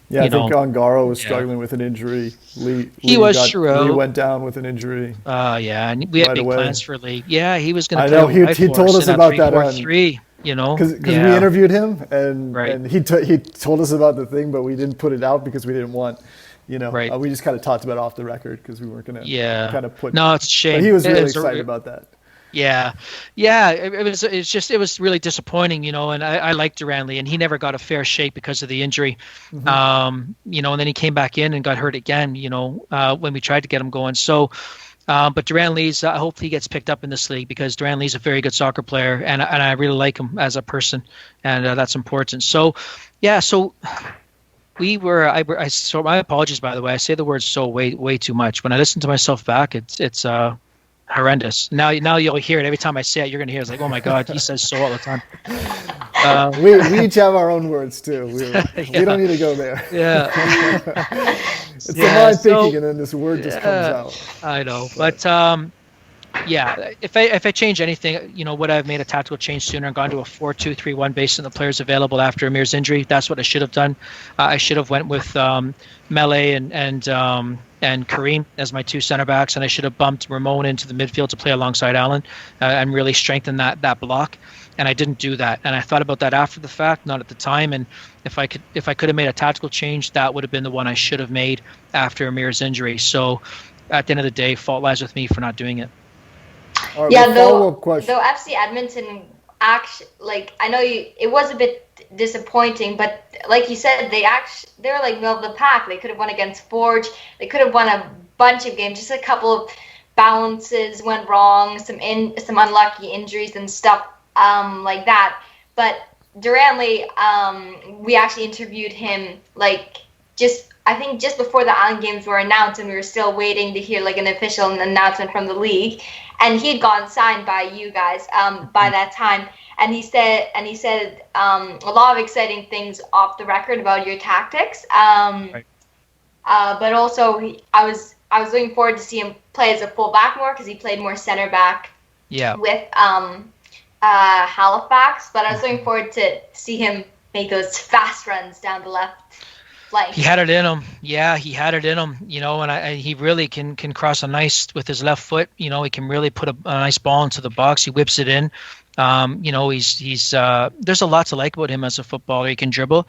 Yeah, I think Ongaro was struggling with an injury. Lee went down with an injury. Yeah, and we had big plans for Lee. Yeah, he was going to play. I know he told us about that 3-4-3. Because we interviewed him and he told us about the thing, but we didn't put it out because we didn't want, we just kind of talked about it off the record because we weren't going to kind of put. No, it's a shame. But he was really excited about that. Yeah. It was really disappointing, and I liked Durand Lee, and he never got a fair shake because of the injury. Mm-hmm. And then he came back in and got hurt again, when we tried to get him going. So, but Durand Lee's, I hope he gets picked up in this league because Durand Lee's a very good soccer player, and I really like him as a person, and that's important. So, so so my apologies, by the way. I say the word "so" way too much. When I listen to myself back, it's horrendous. Now you'll hear it every time I say it. You're gonna hear it's like, oh my God, he says "so" all the time. We each have our own words too. We don't need to go there. Yeah. It's the mind thinking, and then this word just comes out. I know, but if I change anything, would I have made a tactical change sooner and gone to a 4-2-3-1 based on the players available after Amir's injury? That's what I should have done. I should have went with Melee and Kareem as my two center backs, and I should have bumped Ramon into the midfield to play alongside Allen and really strengthen that block. And I didn't do that. And I thought about that after the fact, not at the time. And if I could have made a tactical change, that would have been the one I should have made after Amir's injury. So at the end of the day, fault lies with me for not doing it. Right, though FC Edmonton actually, I know it was a bit disappointing, but like you said, they're like middle of the pack. They could have won against Forge. They could have won a bunch of games. Just a couple of balances went wrong, some unlucky injuries and stuff like that. But Durand Lee, we actually interviewed him I think just before the Island games were announced, and we were still waiting to hear an official announcement from the league. And he had gotten signed by you guys by that time. And he said a lot of exciting things off the record about your tactics. But also I was looking forward to see him play as a fullback more because he played more center back. Yeah. With Halifax, but I was looking forward to see him make those fast runs down the left flank. He had it in him. Yeah, he had it in him. And he really can cross with his left foot. He can really put a nice ball into the box. He whips it in. He's there's a lot to like about him as a footballer. He can dribble.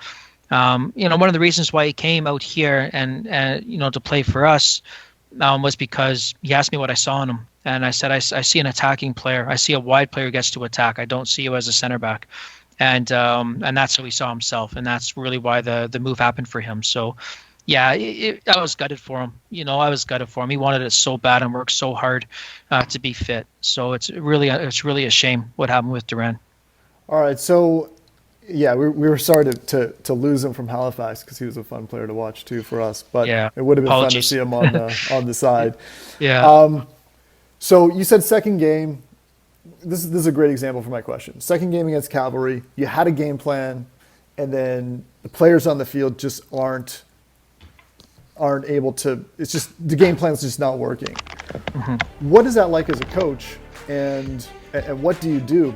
One of the reasons why he came out here and to play for us was because he asked me what I saw in him. And I said, I see an attacking player. I see a wide player who gets to attack. I don't see you as a center back. And that's how he saw himself. And that's really why the move happened for him. So, yeah, I was gutted for him. I was gutted for him. He wanted it so bad and worked so hard to be fit. So it's really a shame what happened with Durand. All right. So, yeah, we were sorry to lose him from Halifax because he was a fun player to watch too for us. But it would have been fun to see him on the side. Yeah. So you said second game. This is a great example for my question. Second game against Cavalry, you had a game plan, and then the players on the field just aren't able to. It's just the game plan's just not working. Mm-hmm. What is that like as a coach, and what do you do?